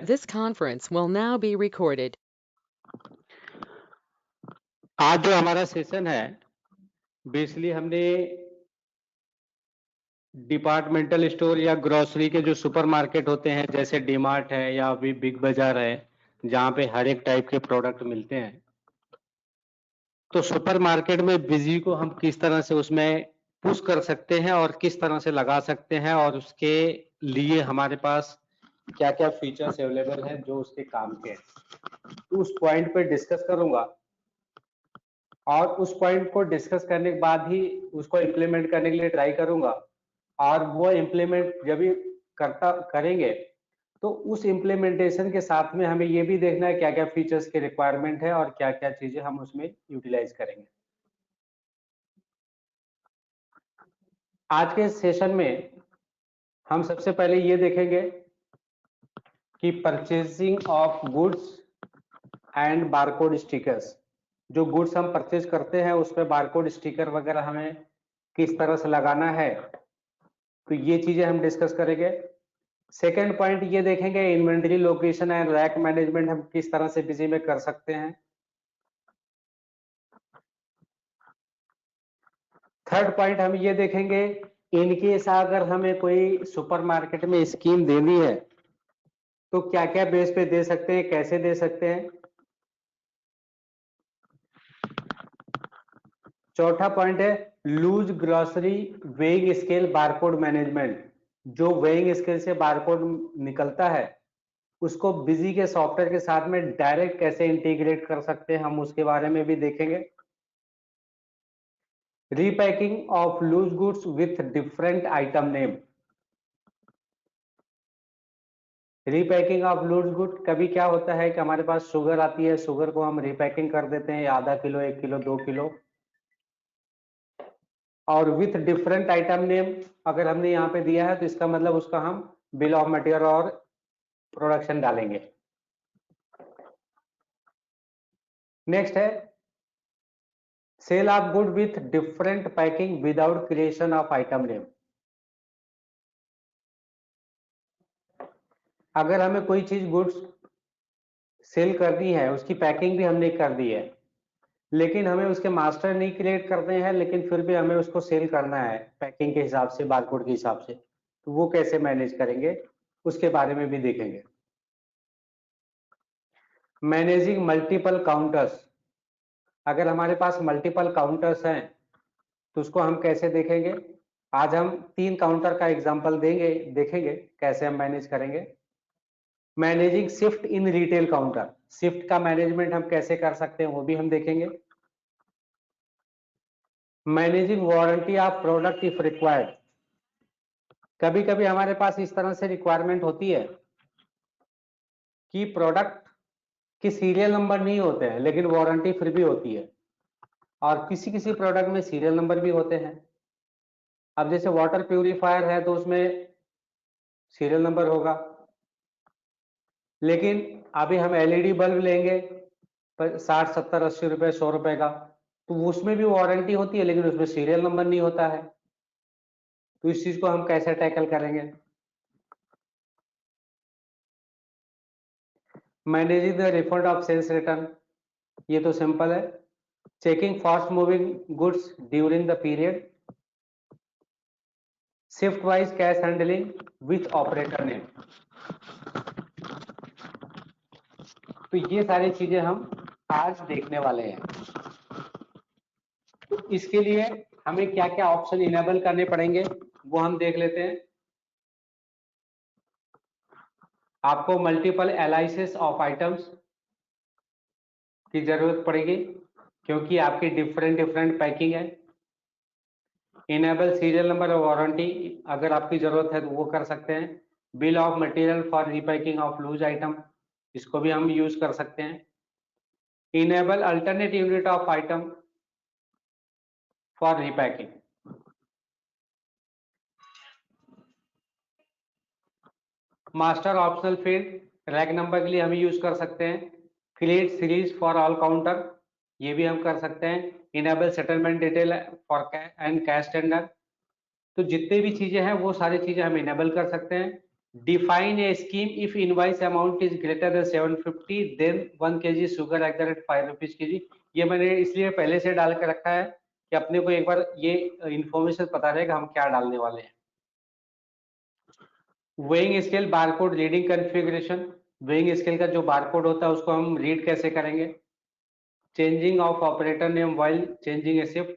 This conference will now be recorded. आज जो हमारा सेशन है बेसिकली हमने डिपार्टमेंटल स्टोर या ग्रोसरी के जो सुपरमार्केट होते हैं जैसे डीमार्ट है या अभी बिग बाजार है जहाँ पे हर एक टाइप के प्रोडक्ट मिलते हैं, तो सुपरमार्केट में बिजी को हम किस तरह से उसमें पुश कर सकते हैं और किस तरह से लगा सकते हैं और उसके लिए हमारे पास क्या क्या फीचर्स अवेलेबल हैं जो उसके काम के हैं, तो उस पॉइंट पे डिस्कस करूंगा। और उस पॉइंट को डिस्कस करने के बाद ही उसको इम्प्लीमेंट करने के लिए ट्राई करूंगा। और वो इम्प्लीमेंट जब भी करेंगे तो उस इम्प्लीमेंटेशन के साथ में हमें ये भी देखना है क्या क्या फीचर्स की रिक्वायरमेंट है और क्या क्या चीजें हम उसमें यूटिलाइज करेंगे। आज के सेशन में हम सबसे पहले ये देखेंगे कि purchasing of goods and barcode stickers. जो गुड्स हम परचेज करते हैं उस पर बारकोड स्टिकर वगैरह हमें किस तरह से लगाना है, तो ये चीजें हम डिस्कस करेंगे। सेकेंड पॉइंट ये देखेंगे inventory location and rack management हम किस तरह से बिजी में कर सकते हैं। थर्ड पॉइंट हम ये देखेंगे इनकेस अगर हमें कोई सुपरमार्केट में स्कीम देनी है तो क्या क्या बेस पे दे सकते हैं, कैसे दे सकते हैं। चौथा पॉइंट है loose grocery weighing scale barcode management. जो वेइंग स्केल से बारकोड निकलता है उसको बिजी के सॉफ्टवेयर के साथ में डायरेक्ट कैसे इंटीग्रेट कर सकते हैं, हम उसके बारे में भी देखेंगे। Repacking of loose goods with different item name. Repacking of loose good, कभी क्या होता है कि हमारे पास शुगर आती है, शुगर को हम रीपैकिंग कर देते हैं आधा किलो, 1 किलो, 2 किलो, और विथ डिफरेंट आइटम नेम अगर हमने यहाँ पे दिया है तो इसका मतलब उसका हम बिल ऑफ मटेरियल और प्रोडक्शन डालेंगे। नेक्स्ट है sale of good with different packing without creation of item name. अगर हमें कोई चीज गुड्स सेल करनी है, उसकी पैकिंग भी हमने कर दी है, लेकिन हमें उसके मास्टर नहीं क्रिएट करते हैं, लेकिन फिर भी हमें उसको सेल करना है पैकिंग के हिसाब से, बारकोड के हिसाब से, तो वो कैसे मैनेज करेंगे उसके बारे में भी देखेंगे। मैनेजिंग मल्टीपल काउंटर्स, अगर हमारे पास मल्टीपल काउंटर्स हैं तो उसको हम कैसे देखेंगे। आज हम 3 काउंटर का एग्जांपल देखेंगे कैसे हम मैनेज करेंगे। Managing shift in retail counter, shift का मैनेजमेंट हम कैसे कर सकते हैं वो भी हम देखेंगे। Managing warranty of product if required, कभी कभी हमारे पास इस तरह से रिक्वायरमेंट होती है कि प्रोडक्ट की सीरियल नंबर नहीं होते हैं लेकिन वारंटी फिर भी होती है, और किसी किसी प्रोडक्ट में सीरियल नंबर भी होते हैं। अब जैसे वाटर प्यूरिफायर है तो उसमें सीरियल नंबर होगा, लेकिन अभी हम एलईडी बल्ब लेंगे 60, 70, 80 रुपए, 100 रुपए का, तो उसमें भी वारंटी होती है लेकिन उसमें सीरियल नंबर नहीं होता है, तो इस चीज को हम कैसे टैकल करेंगे। Managing the refund of sales return, ये तो सिंपल है। Checking fast moving goods during the period, shift wise cash handling with operator name, तो ये सारी चीजें हम आज देखने वाले हैं। तो इसके लिए हमें क्या क्या ऑप्शन इनेबल करने पड़ेंगे वो हम देख लेते हैं। आपको मल्टीपल एनालिसिस ऑफ आइटम्स की जरूरत पड़ेगी क्योंकि आपकी डिफरेंट डिफरेंट पैकिंग है। इनेबल सीरियल नंबर और वारंटी अगर आपकी जरूरत है तो वो कर सकते हैं। Bill of material for repacking of loose item, इसको भी हम यूज कर सकते हैं। Enable alternate unit of item for repacking, master optional field rack number के लिए हम यूज कर सकते हैं। Create series for all counter, ये भी हम कर सकते हैं। Enable settlement detail for and cash tender, तो जितने भी चीजें हैं वो सारी चीजें हम इनेबल कर सकते हैं। Define a scheme if invoice amount is greater than 750 then 1 kg sugar at the rate 5 rupees K G. ये मैंने इसलिए पहले से डाल के रखा है कि अपने को एक बार ये इंफॉर्मेशन पता रहेगा हम क्या डालने वाले हैं। Weighing scale barcode reading configuration, weighing scale का जो बारकोड होता है उसको हम रीड कैसे करेंगे। Changing of operator name while changing a shift,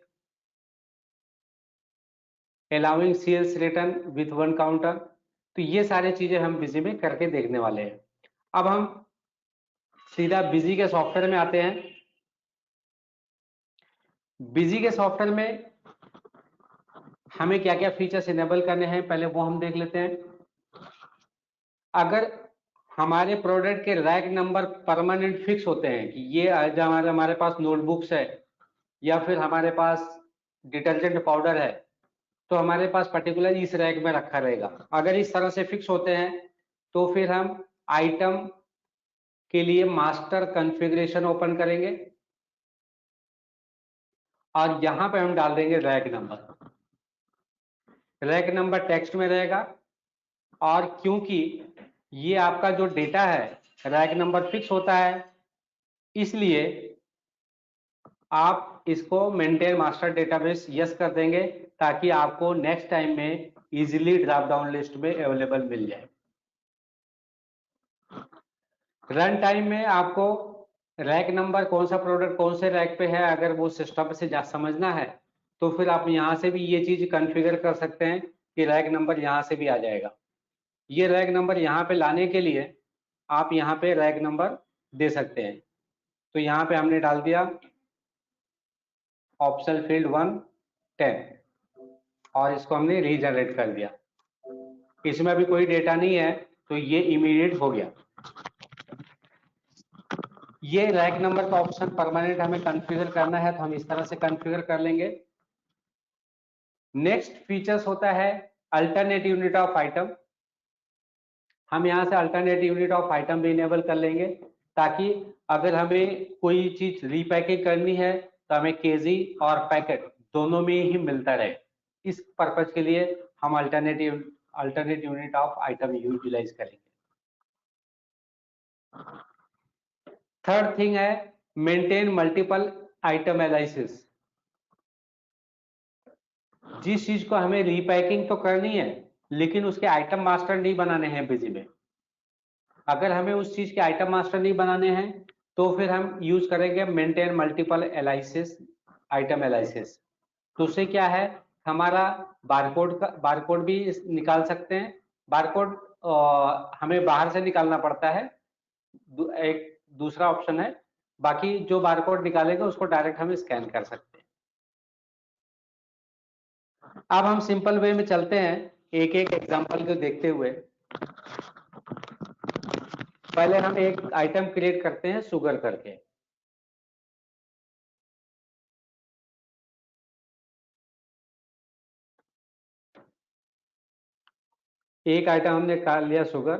allowing sales return with 1 counter. तो ये सारी चीजें हम बिजी में करके देखने वाले हैं। अब हम सीधा बिजी के सॉफ्टवेयर में आते हैं। बिजी के सॉफ्टवेयर में हमें क्या क्या फीचर्स इनेबल करने हैं पहले वो हम देख लेते हैं। अगर हमारे प्रोडक्ट के रैक नंबर परमानेंट फिक्स होते हैं कि ये आज हमारे पास नोटबुक्स है या फिर हमारे पास डिटर्जेंट पाउडर है तो हमारे पास पर्टिकुलर इस रैक में रखा रहेगा। अगर इस तरह से फिक्स होते हैं तो फिर हम आइटम के लिए मास्टर कॉन्फ़िगरेशन ओपन करेंगे और यहां पे हम डाल देंगे rack number. Rack number text में रहेगा और क्योंकि ये आपका जो डेटा है रैक नंबर फिक्स होता है इसलिए आप इसको मेंटेन मास्टर डेटाबेस यस कर देंगे ताकि आपको नेक्स्ट टाइम में इजीली ड्रॉप डाउन लिस्ट में अवेलेबल मिल जाए। रन टाइम में आपको रैक नंबर कौन सा प्रोडक्ट कौन से रैक पे है अगर वो सिस्टम से समझना है तो फिर आप यहां से भी ये चीज कॉन्फ़िगर कर सकते हैं कि रैक नंबर यहां से भी आ जाएगा। ये रैक नंबर यहाँ पे लाने के लिए आप यहाँ पे रैक नंबर दे सकते हैं। तो यहाँ पे हमने डाल दिया ऑप्शन फील्ड 1 10 और इसको हमने रीजनरेट कर दिया। इसमें अभी कोई डेटा नहीं है तो ये इमीडिएट हो गया। ये रैक नंबर का ऑप्शन परमानेंट हमें कॉन्फ़िगर करना है तो हम इस तरह से कॉन्फ़िगर कर लेंगे। नेक्स्ट फीचर्स होता है अल्टरनेट यूनिट ऑफ आइटम। हम यहाँ से अल्टरनेट यूनिट ऑफ आइटम भी इनेबल कर लेंगे ताकि अगर हमें कोई चीज रीपैकिंग करनी है तो हमें केजी और पैकेट दोनों में ही मिलता रहे। इस पर्पज के लिए हम alternate unit of item utilize करेंगे। थर्ड थिंग है मेंटेन मल्टीपल आइटम एनालिसिस। जिस चीज को हमें रीपैकिंग तो करनी है लेकिन उसके आइटम मास्टर नहीं बनाने हैं बिजी में। अगर हमें उस चीज के आइटम मास्टर नहीं बनाने हैं तो फिर हम यूज करेंगे maintain multiple analysis item analysis. तो उससे क्या है हमारा बारकोड भी निकाल सकते हैं। बारकोड हमें बाहर से निकालना पड़ता है एक दूसरा ऑप्शन है। बाकी जो बारकोड निकालेगा उसको डायरेक्ट हम स्कैन कर सकते हैं। अब हम सिंपल वे में चलते हैं एक एक एग्जांपल को देखते हुए। पहले हम एक आइटम क्रिएट करते हैं शुगर करके। एक आइटम हमने निकाल लिया शुगर।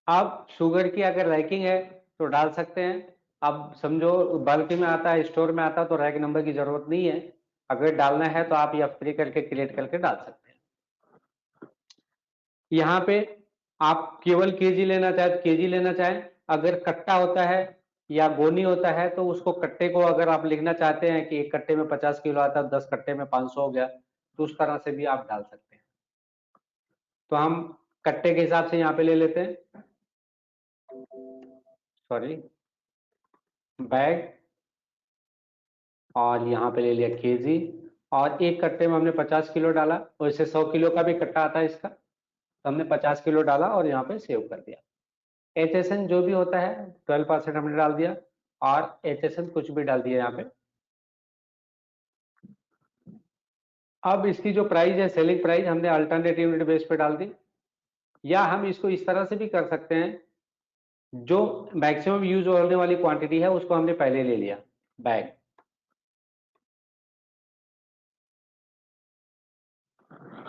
अब शुगर की अगर रैकिंग है तो डाल सकते हैं। अब समझो बल्क में आता है स्टोर में आता है तो रैक नंबर की जरूरत नहीं है। अगर डालना है तो आप F3 करके क्रिएट करके डाल सकते हैं। यहाँ पे आप केवल केजी लेना चाहे तो केजी लेना चाहें। अगर कट्टा होता है या गोनी होता है तो उसको कट्टे को अगर आप लिखना चाहते हैं कि एक कट्टे में 50 किलो आता है 10 कट्टे में 500 हो गया तो उस तरह से भी आप डाल सकते हैं। तो हम कट्टे के हिसाब से यहाँ पे ले लेते हैं। सॉरी बैग और यहाँ पे ले लिया केजी और एक कट्टे में हमने 50 किलो डाला। वैसे 100 किलो का भी कट्टा आता है इसका तो हमने 50 किलो डाला और यहाँ पे सेव कर दिया। HSN जो भी होता है 12% हमने डाल दिया और HSN कुछ भी डाल दिया यहाँ पे। अब इसकी जो प्राइस है सेलिंग प्राइस हमने अल्टरनेट यूनिट बेस पे डाल दी। या हम इसको इस तरह से भी कर सकते हैं जो मैक्सिमम यूज होने वाली क्वांटिटी है उसको हमने पहले ले लिया बैग।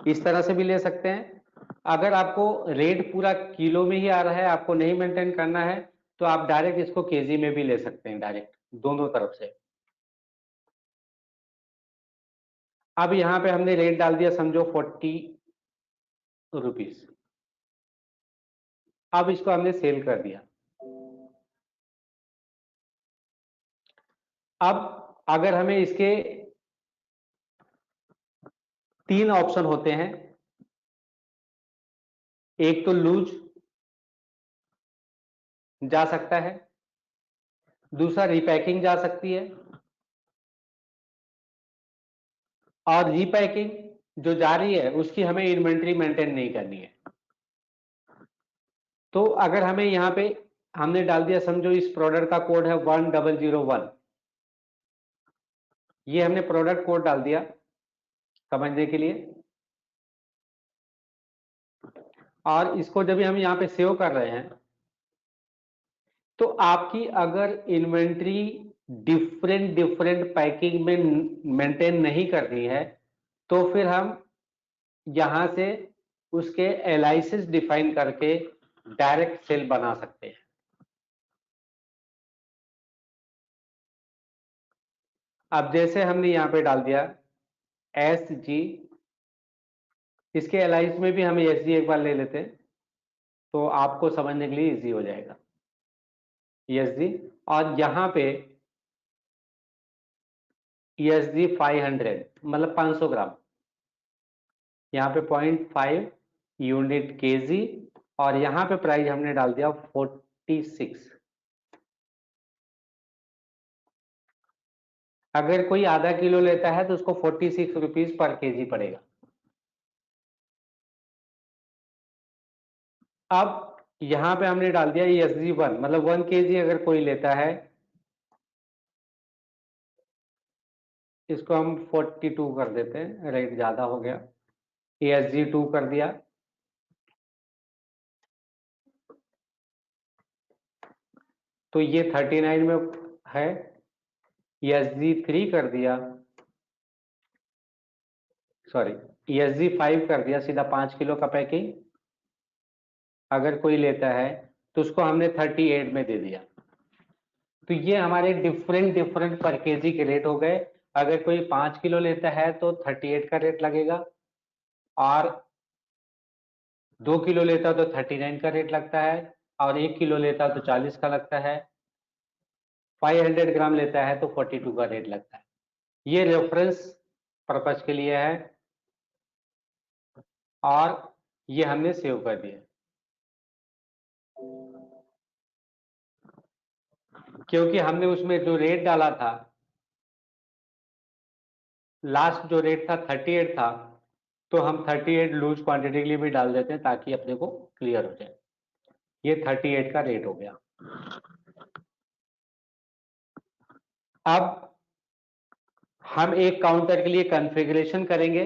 इस तरह से भी ले सकते हैं। अगर आपको रेट पूरा किलो में ही आ रहा है आपको नहीं मेंटेन करना है तो आप डायरेक्ट इसको केजी में भी ले सकते हैं डायरेक्ट दोनों तरफ से। अब यहाँ पे हमने रेट डाल दिया समझो 40 रुपीस। अब इसको हमने सेल कर दिया। अब अगर हमें इसके 3 ऑप्शन होते हैं, एक तो लूज जा सकता है, दूसरा रीपैकिंग जा सकती है, और रीपैकिंग जो जा रही है उसकी हमें इन्वेंट्री मेंटेन नहीं करनी है। तो अगर हमें यहाँ पे हमने डाल दिया, समझो इस प्रोडक्ट का कोड है 1001, ये हमने प्रोडक्ट कोड डाल दिया समझने के लिए, और इसको जब भी हम यहाँ पे सेव कर रहे हैं तो आपकी अगर इन्वेंट्री डिफरेंट डिफरेंट पैकिंग में मेंटेन नहीं करनी है तो फिर हम यहां से उसके एलाइसिस डिफाइन करके डायरेक्ट सेल बना सकते हैं। अब जैसे हमने यहां पे डाल दिया SG, इसके एलाइस में भी हम SG एक बार ले लेते हैं तो आपको समझने के लिए इजी हो जाएगा। SG, और यहां पे ESG 500 मतलब 500 ग्राम, यहाँ पे 0.5 यूनिट केजी, और यहाँ पे प्राइस हमने डाल दिया 46। अगर कोई आधा किलो लेता है तो उसको 46 रुपीज पर केजी पड़ेगा। अब यहाँ पे हमने डाल दिया SG1 मतलब 1 केजी अगर कोई लेता है, इसको हम 42 कर देते हैं, रेट ज्यादा हो गया, SG2 कर दिया, तो ये 39 में है। SG3 कर दिया, सॉरी SG5 कर दिया, सीधा 5 किलो का पैकिंग अगर कोई लेता है तो उसको हमने 38 में दे दिया। तो ये हमारे डिफरेंट डिफरेंट पर केजी के रेट हो गए। अगर कोई 5 किलो लेता है तो 38 का रेट लगेगा, और 2 किलो लेता है तो 39 का रेट लगता है, और 1 किलो लेता है तो 40 का लगता है, 500 ग्राम लेता है तो 42 का रेट लगता है। ये रेफरेंस पर्पज के लिए है, और ये हमने सेव कर दिया, क्योंकि हमने उसमें जो रेट डाला था, लास्ट जो रेट था 38 था, तो हम 38 लूज क्वांटिटी के लिए भी डाल देते हैं ताकि अपने को क्लियर हो जाए। ये 38 का रेट हो गया। अब हम एक काउंटर के लिए कॉन्फ़िगरेशन करेंगे।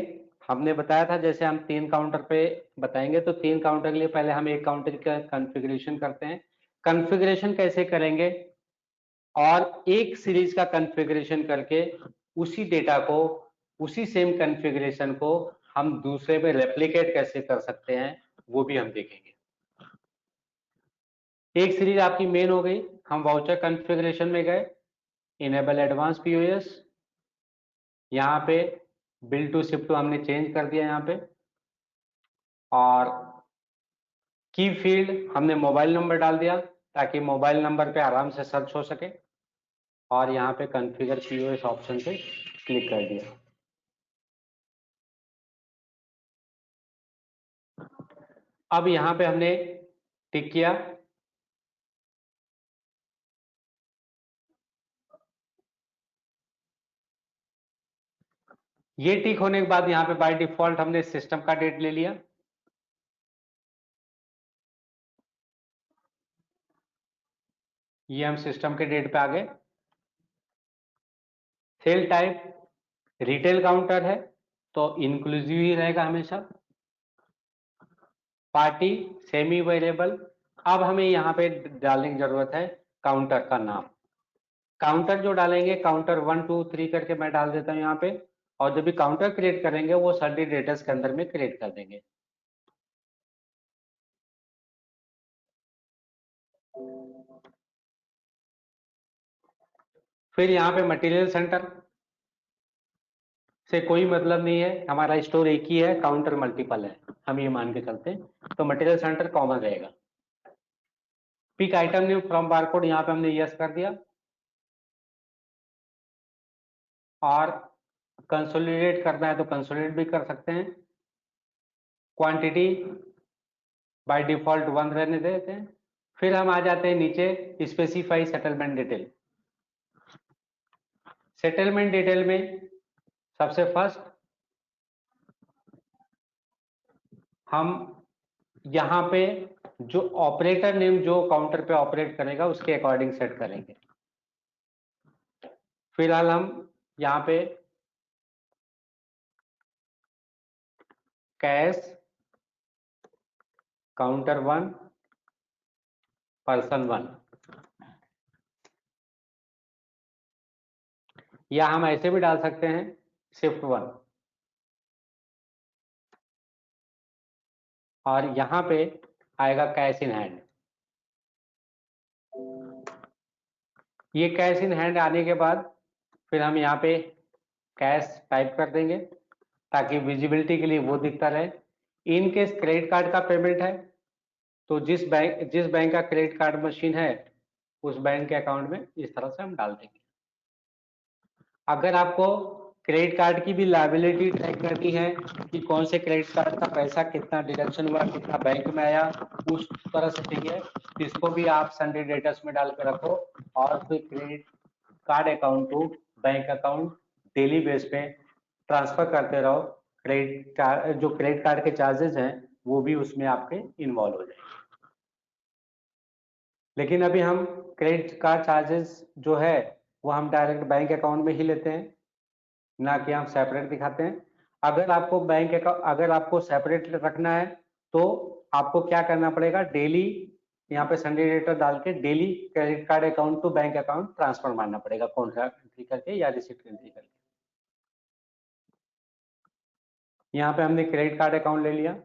हमने बताया था जैसे हम 3 काउंटर पे बताएंगे, तो 3 काउंटर के लिए पहले हम एक काउंटर का कॉन्फ़िगरेशन करते हैं। कॉन्फ़िगरेशन कैसे करेंगे, और एक सीरीज का कॉन्फ़िगरेशन करके उसी डेटा को, उसी सेम कॉन्फ़िगरेशन को हम दूसरे पे रेप्लिकेट कैसे कर सकते हैं वो भी हम देखेंगे। एक सीरीज आपकी मेन हो गई, हम वाउचर कॉन्फ़िगरेशन में गए, इनेबल एडवांस POS, यहाँ पे बिल टू शिप टू हमने चेंज कर दिया यहाँ पे, और की फील्ड हमने मोबाइल नंबर डाल दिया ताकि मोबाइल नंबर पे आराम से सर्च हो सके, और यहाँ पे कॉन्फ़िगर POS ऑप्शन पे क्लिक कर दिया। अब यहाँ पे हमने टिक किया, ये टिक होने के बाद यहाँ पे बाय डिफॉल्ट हमने सिस्टम का डेट ले लिया, ये हम सिस्टम के डेट पे आ गए। सेल टाइप रिटेल काउंटर है तो इंक्लूसिव ही रहेगा हमेशा। Party semi variable. अब हमें यहाँ पे डालने की जरूरत है काउंटर का नाम। काउंटर जो डालेंगे, काउंटर 1 2 3 करके मैं डाल देता हूँ यहाँ पे, और जब भी काउंटर क्रिएट करेंगे वो सर्डी डेटर्स के अंदर में क्रिएट कर देंगे। फिर यहाँ पे मटेरियल सेंटर, से कोई मतलब नहीं है, हमारा स्टोर एक ही है, काउंटर मल्टीपल है, हम ये मान के चलते हैं, तो मटेरियल सेंटर कॉमन रहेगा। Pick item new from barcode, यहाँ पे हमने यस कर दिया, और कंसोलिडेट करना है तो कंसोलिडेट भी कर सकते हैं। क्वांटिटी बाय डिफॉल्ट 1 रहने देते हैं। फिर हम आ जाते हैं नीचे, specify settlement detail. Settlement detail में सबसे फर्स्ट हम यहाँ पे जो ऑपरेटर नेम जो काउंटर पे ऑपरेट करेगा उसके अकॉर्डिंग सेट करेंगे। फिलहाल हम यहाँ पे कैश काउंटर 1 पर्सन 1, या हम ऐसे भी डाल सकते हैं शिफ्ट 1, और यहाँ पे आएगा कैश इन हैंड। ये कैश इन हैंड आने के बाद फिर हम यहाँ पे कैश टाइप कर देंगे ताकि विजिबिलिटी के लिए वो दिखता रहे। इन केस क्रेडिट कार्ड का पेमेंट है तो जिस बैंक का क्रेडिट कार्ड मशीन है उस बैंक के अकाउंट में इस तरह से हम डाल देंगे। अगर आपको क्रेडिट कार्ड की भी लायबिलिटी ट्रैक करनी है कि कौन से क्रेडिट कार्ड का पैसा कितना डिडक्शन हुआ, कितना बैंक में आया, उस तरह से चाहिए तो इसको भी आप संडे डेटस में डाल के रखो, और फिर credit card account to bank account daily base पे ट्रांसफर करते रहो। जो क्रेडिट कार्ड के चार्जेस हैं वो भी उसमें आपके इन्वॉल्व हो जाएंगे। लेकिन अभी हम क्रेडिट कार्ड चार्जेस जो है वो हम डायरेक्ट बैंक अकाउंट में ही लेते हैं, ना कि हम सेपरेट दिखाते हैं। अगर आपको बैंक अकाउंट अगर आपको सेपरेट रखना है तो आपको क्या करना पड़ेगा, डेली यहाँ पे संडे डेटा डाल के daily credit card account to bank account transfer मारना पड़ेगा, कॉन्ट्रैक्ट एंट्री करके या रिसिप्ट एंट्री करके। यहाँ पे हमने क्रेडिट कार्ड अकाउंट ले लिया।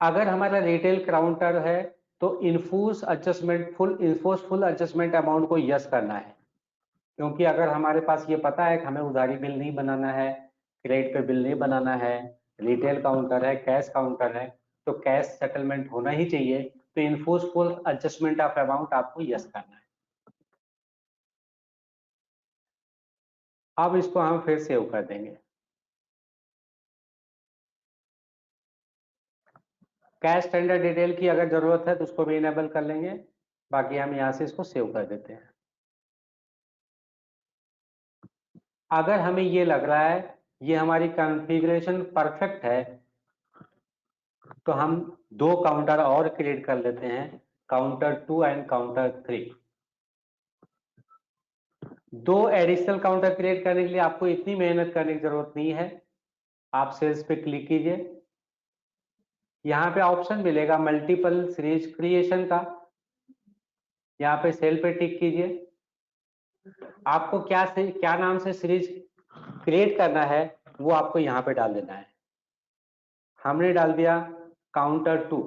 अगर हमारा रिटेल काउंटर है तो इनफोर्स फुल एडजस्टमेंट अमाउंट को यस करना है, क्योंकि अगर हमारे पास ये पता है कि हमें उधारी बिल नहीं बनाना है, क्रेडिट पे बिल नहीं बनाना है, रिटेल काउंटर है, कैश काउंटर है, तो कैश सेटलमेंट होना ही चाहिए, तो enforce full adjustment of amount आपको यस करना है। अब इसको हम फिर सेव कर देंगे। कैश स्टैंडर्ड डिटेल की अगर जरूरत है तो उसको भी इनेबल कर लेंगे, बाकी हम यहाँ से इसको सेव कर देते हैं। अगर हमें ये लग रहा है ये हमारी कॉन्फ़िगरेशन परफेक्ट है तो हम 2 काउंटर और क्रिएट कर लेते हैं, counter 2 and counter 3। 2 additional counter create करने के लिए आपको इतनी मेहनत करने की जरूरत नहीं है। आप सेल्स पे क्लिक कीजिए, यहाँ पे ऑप्शन मिलेगा मल्टीपल सीरीज क्रिएशन का, यहाँ पे सेल पे टिक कीजिए। आपको क्या नाम से सीरीज क्रिएट करना है वो आपको यहाँ पे डाल देना है। हमने डाल दिया काउंटर 2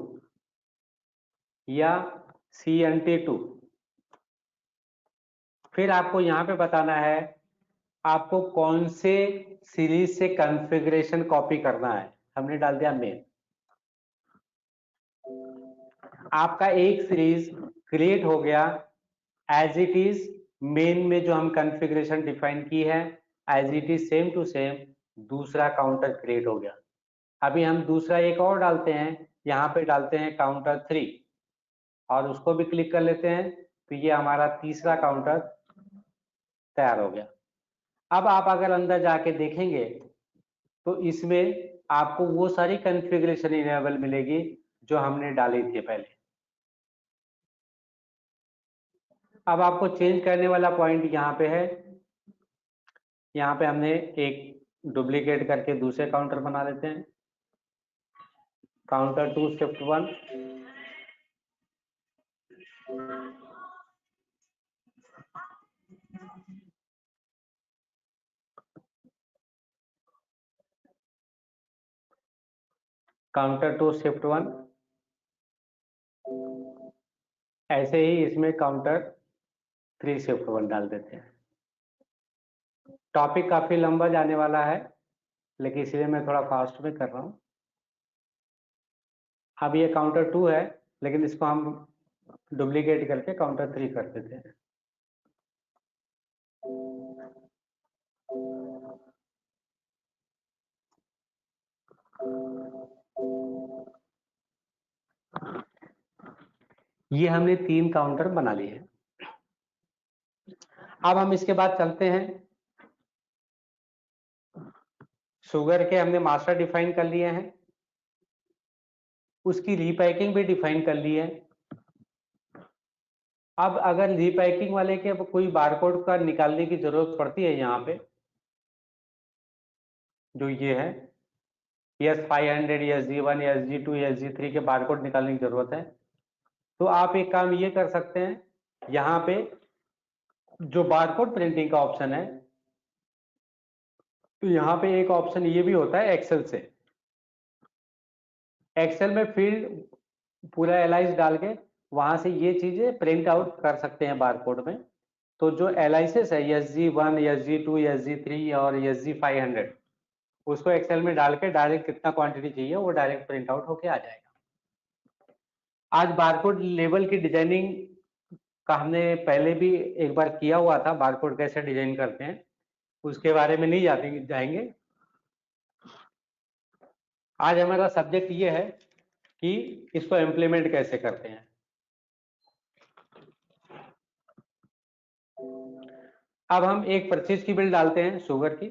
या CNT2। फिर आपको यहाँ पे बताना है आपको कौन से सीरीज से कॉन्फ़िगरेशन कॉपी करना है। हमने डाल दिया मेन। आपका एक सीरीज क्रिएट हो गया एज इट इज, मेन में जो हम कॉन्फ़िगरेशन डिफाइन की है as it is same to same दूसरा काउंटर क्रिएट हो गया। अभी हम दूसरा एक और डालते हैं, यहाँ पे डालते हैं काउंटर 3 और उसको भी क्लिक कर लेते हैं, तो ये हमारा तीसरा काउंटर तैयार हो गया। अब आप अगर अंदर जाके देखेंगे तो इसमें आपको वो सारी कॉन्फ़िगरेशन इनेबल मिलेगी जो हमने डाली थी पहले। अब आपको चेंज करने वाला पॉइंट यहाँ पे है, यहाँ पे हमने एक डुप्लीकेट करके दूसरे काउंटर बना लेते हैं, काउंटर 2 शिफ्ट 1। Counter 2 shift 1। ऐसे ही इसमें काउंटर 3 शिफ्ट 1 डाल देते हैं। टॉपिक काफी लंबा जाने वाला है, लेकिन इसलिए मैं थोड़ा फास्ट में कर रहा हूँ। अब ये काउंटर 2 है, लेकिन इसको हम डुप्लीकेट करके काउंटर 3 कर देते हैं। ये हमने 3 काउंटर बना लिए। अब हम इसके बाद चलते हैं, शुगर के हमने मास्टर डिफाइन कर लिए हैं, उसकी रीपैकिंग भी डिफाइन कर ली है। अब अगर रीपैकिंग वाले के कोई बारकोड का निकालने की जरूरत पड़ती है, यहाँ पे जो ये है S500, SG1, SG2, SG3 के बारकोड निकालने की जरूरत है, तो आप एक काम ये कर सकते हैं, यहाँ पे जो बारकोड प्रिंटिंग का ऑप्शन है, तो यहाँ पे एक ऑप्शन ये भी होता है एक्सेल से। एक्सेल में फील्ड पूरा एलाइज डाल के वहां से ये चीजें प्रिंट आउट कर सकते हैं बारकोड में। तो जो एलाइसिस है SG1, SG2, SG3 और SG500, उसको एक्सेल में डाल के डायरेक्ट कितना क्वांटिटी चाहिए वो डायरेक्ट प्रिंट आउट होके आ जाएगा। आज बारकोड लेबल की डिजाइनिंग का हमने पहले भी एक बार किया हुआ था, बारकोड कैसे डिजाइन करते हैं उसके बारे में नहीं जाएंगे। आज हमारा सब्जेक्ट ये है कि इसको इम्प्लीमेंट कैसे करते हैं। अब हम एक परचेज की बिल डालते हैं शुगर की,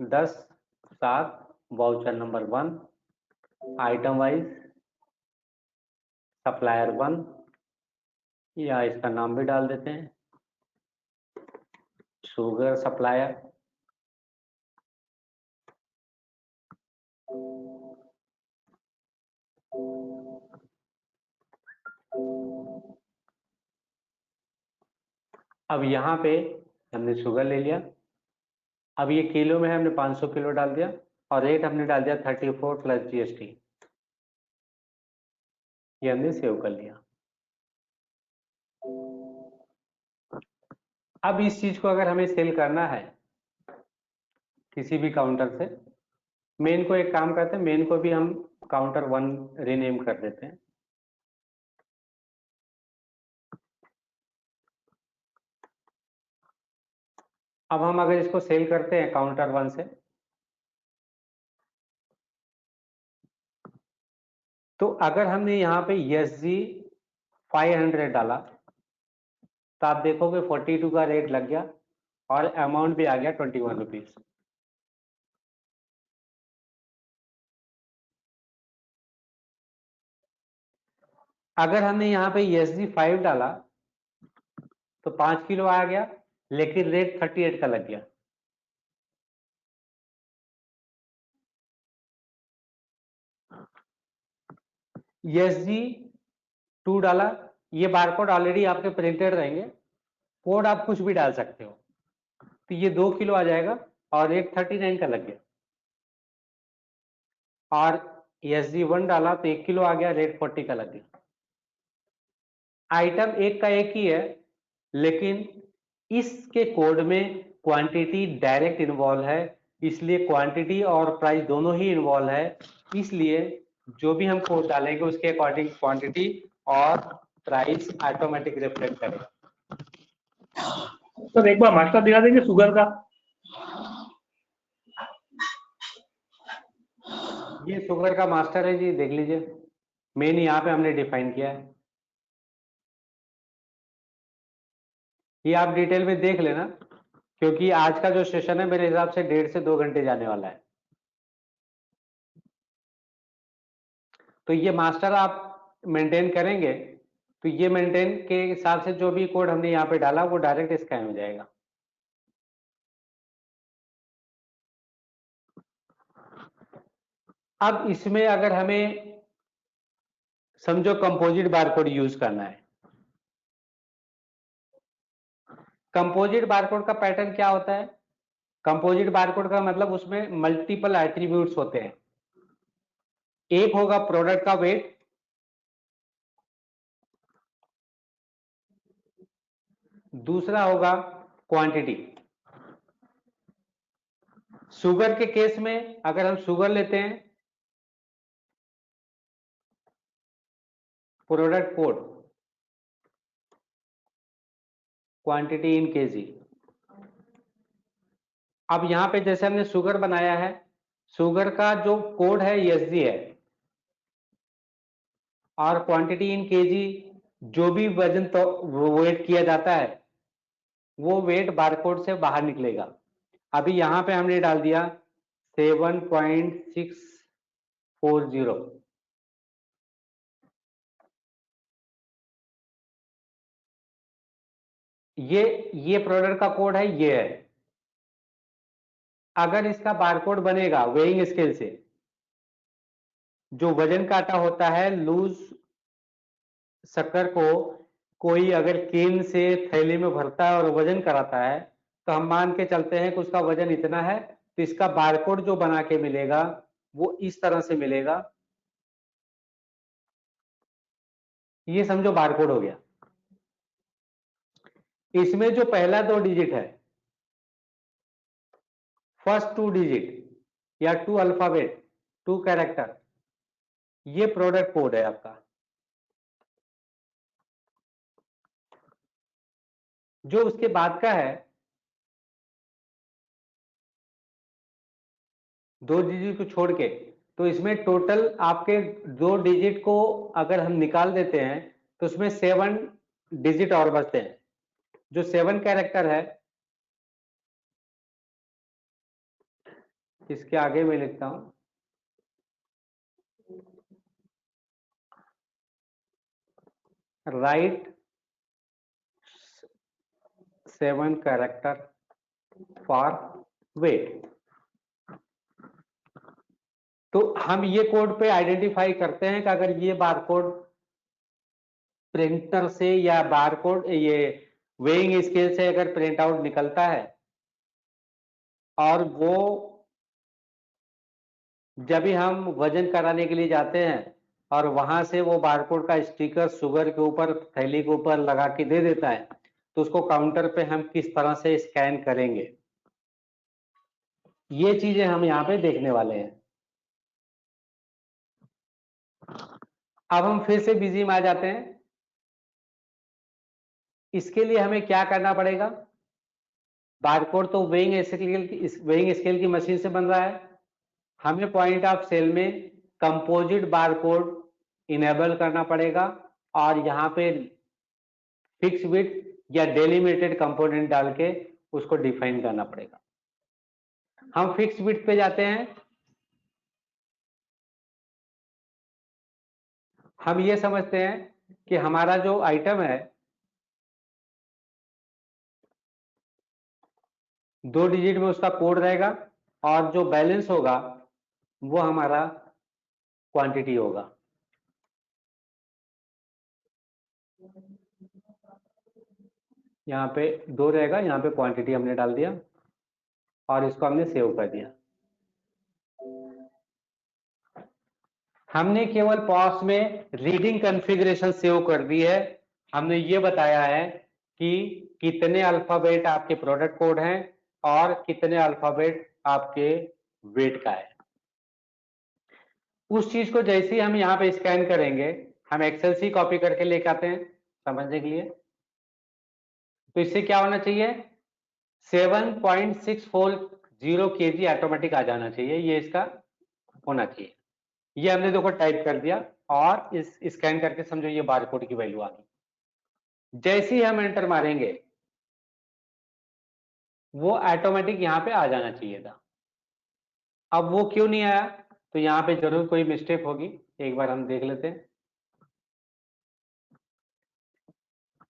10/7 voucher number 1, item wise supplier 1, या इसका नाम भी डाल देते हैं शुगर सप्लायर। अब यहाँ पे हमने शुगर ले लिया, अब ये किलो में है, हमने 500 किलो डाल दिया और रेट हमने डाल दिया 34 प्लस GST, ये हमने सेव कर लिया। अब इस चीज को अगर हमें सेल करना है किसी भी काउंटर से, मेन को एक काम करते हैं, मेन को भी हम काउंटर 1 रीनेम कर देते हैं। अब हम अगर इसको सेल करते हैं काउंटर 1 से, तो अगर हमने यहाँ पे SG500 डाला तो आप देखोगे 42 का रेट लग गया और अमाउंट भी आ गया 21 रुपीज। अगर हमने यहाँ पे SG5 डाला तो 5 किलो आ गया, लेकिन रेट 38 का लग गया। SG2 डाला, ये बारकोड ऑलरेडी आपके प्रिंटेड रहेंगे, कोड आप कुछ भी डाल सकते हो, तो ये 2 किलो आ जाएगा और रेट 39 का लग गया। और SG1 डाला तो 1 किलो आ गया, रेट 40 का लग गया। आइटम एक का एक ही है, लेकिन इसके कोड में क्वांटिटी डायरेक्ट इन्वॉल्व है, इसलिए क्वांटिटी और प्राइस दोनों ही इन्वॉल्व है, इसलिए जो भी हम कोड डालेंगे उसके अकॉर्डिंग क्वांटिटी और प्राइस ऑटोमेटिक रिफ्लेक्ट करेगा। सर एक बार मास्टर दिखा देंगे शुगर का। ये शुगर का मास्टर है जी, देख लीजिए, मेन यहाँ पे हमने डिफाइन किया है, ये आप डिटेल में देख लेना, क्योंकि आज का जो सेशन है मेरे हिसाब से 1.5 से 2 घंटे जाने वाला है। तो ये मास्टर आप मेंटेन करेंगे तो ये मेंटेन के हिसाब से जो भी कोड हमने यहाँ पे डाला वो डायरेक्ट स्कैन हो जाएगा। अब इसमें अगर हमें समझो कंपोजिट बारकोड यूज करना है, कंपोजिट बारकोड का पैटर्न क्या होता है? कंपोजिट बारकोड का मतलब उसमें मल्टीपल एट्रीब्यूट्स होते हैं। एक होगा प्रोडक्ट का वेट, दूसरा होगा क्वांटिटी। शुगर के केस में अगर हम शुगर लेते हैं, product code, quantity in KG. अब यहां पे जैसे हमने शुगर बनाया है, शुगर का जो कोड है एसजी है, और क्वांटिटी इन केजी जो भी वजन तो वेट किया जाता है वो वेट बारकोड से बाहर निकलेगा। अभी यहां पे हमने डाल दिया 7.640। ये प्रोडक्ट का कोड है, ये है। अगर इसका बारकोड बनेगा वेइंग स्केल से, जो वजन काटा होता है लूज शक्कर को कोई अगर केन से थैली में भरता है और वजन कराता है, तो हम मान के चलते हैं कि उसका वजन इतना है, तो इसका बारकोड जो बना के मिलेगा वो इस तरह से मिलेगा। ये समझो बारकोड हो गया। इसमें जो पहला 2 डिजिट है, फर्स्ट 2 डिजिट या 2 अल्फाबेट, 2 कैरेक्टर, ये प्रोडक्ट कोड है आपका। जो उसके बाद का है 2 डिजिट को छोड़ के, तो इसमें टोटल आपके 2 डिजिट को अगर हम निकाल देते हैं तो उसमें 7 डिजिट और बचते हैं। जो 7 कैरेक्टर है, इसके आगे मैं लिखता हूं राइट 7 कैरेक्टर फॉर वेट। तो हम ये कोड पे आइडेंटिफाई करते हैं कि अगर ये बारकोड प्रिंटर से या बारकोड ये वेइंग स्केल से अगर प्रिंट आउट निकलता है, और वो जब भी हम वजन कराने के लिए जाते हैं और वहां से वो बारकोड का स्टिकर शुगर के ऊपर, थैली के ऊपर लगा के दे देता है, तो उसको काउंटर पे हम किस तरह से स्कैन करेंगे, ये चीजें हम यहाँ पे देखने वाले हैं। अब हम फिर से बिजी में आ जाते हैं। इसके लिए हमें क्या करना पड़ेगा? बारकोड तो वेइंग स्केल की मशीन से बन रहा है। हमें पॉइंट ऑफ सेल में कंपोजिट बारकोड इनेबल करना पड़ेगा, और यहाँ पे फिक्स बिट या डेलिमिटेड कंपोनेंट डाल के उसको डिफाइन करना पड़ेगा। हम फिक्स बिट पे जाते हैं। हम ये समझते हैं कि हमारा जो आइटम है 2 डिजिट में उसका कोड रहेगा, और जो बैलेंस होगा वो हमारा क्वांटिटी होगा। यहाँ पे 2 रहेगा, यहाँ पे क्वांटिटी हमने डाल दिया और इसको हमने सेव कर दिया। हमने केवल पॉस में रीडिंग कॉन्फ़िगरेशन सेव कर दी है। हमने ये बताया है कि कितने अल्फाबेट आपके प्रोडक्ट कोड हैं और कितने अल्फाबेट आपके वेट का है। उस चीज को जैसे ही हम यहाँ पे स्कैन करेंगे, हम एक्सेल सी कॉपी करके लेके आते हैं समझने के लिए। तो इससे क्या होना चाहिए? 7.640 kg ऑटोमेटिक आ जाना चाहिए, ये इसका होना चाहिए। ये हमने देखो टाइप कर दिया और इस स्कैन करके समझो ये बारकोड की वैल्यू आ गई। जैसे ही हम एंटर मारेंगे वो ऑटोमेटिक यहाँ पे आ जाना चाहिए था। अब वो क्यों नहीं आया? तो यहाँ पे जरूर कोई मिस्टेक होगी, एक बार हम देख लेते हैं।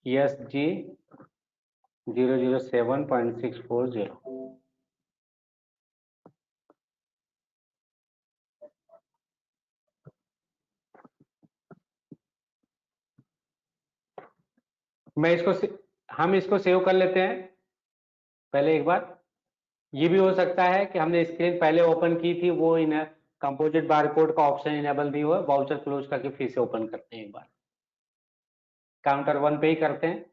ESG 007.640। हम इसको सेव कर लेते हैं पहले एक बार। ये भी हो सकता है कि हमने स्क्रीन पहले ओपन की थी, वो इन कंपोजिट बारकोड का ऑप्शन इनेबल नहीं हुआ। वाउचर क्लोज करके फिर से ओपन करते हैं एक बार, काउंटर 1 पे ही करते हैं।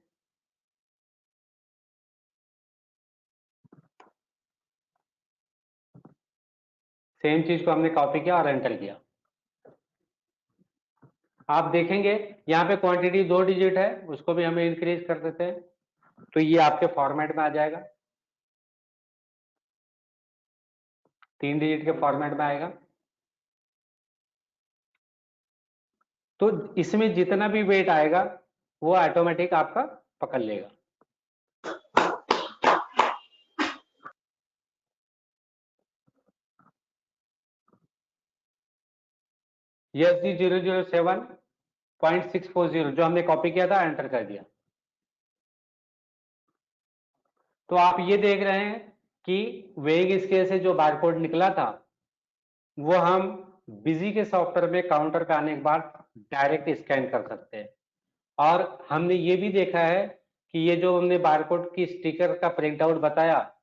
सेम चीज को हमने कॉपी किया और एंटर किया। आप देखेंगे यहाँ पे क्वांटिटी 2 डिजिट है, उसको भी हमें इंक्रीज कर देते हैं, तो ये आपके फॉर्मेट में आ जाएगा, 3 डिजिट के फॉर्मेट में आएगा। तो इसमें जितना भी वेट आएगा वो ऑटोमेटिक आपका पकड़ लेगा। ESG 007.640 जो हमने कॉपी किया था, एंटर कर दिया। तो आप ये देख रहे हैं कि वेइंग स्केल से जो बारकोड निकला था वो हम बिजी के सॉफ्टवेयर में काउंटर पे आने के बाद डायरेक्ट स्कैन कर सकते हैं। और हमने ये भी देखा है कि ये जो हमने बारकोड की स्टिकर का प्रिंट आउट बताया,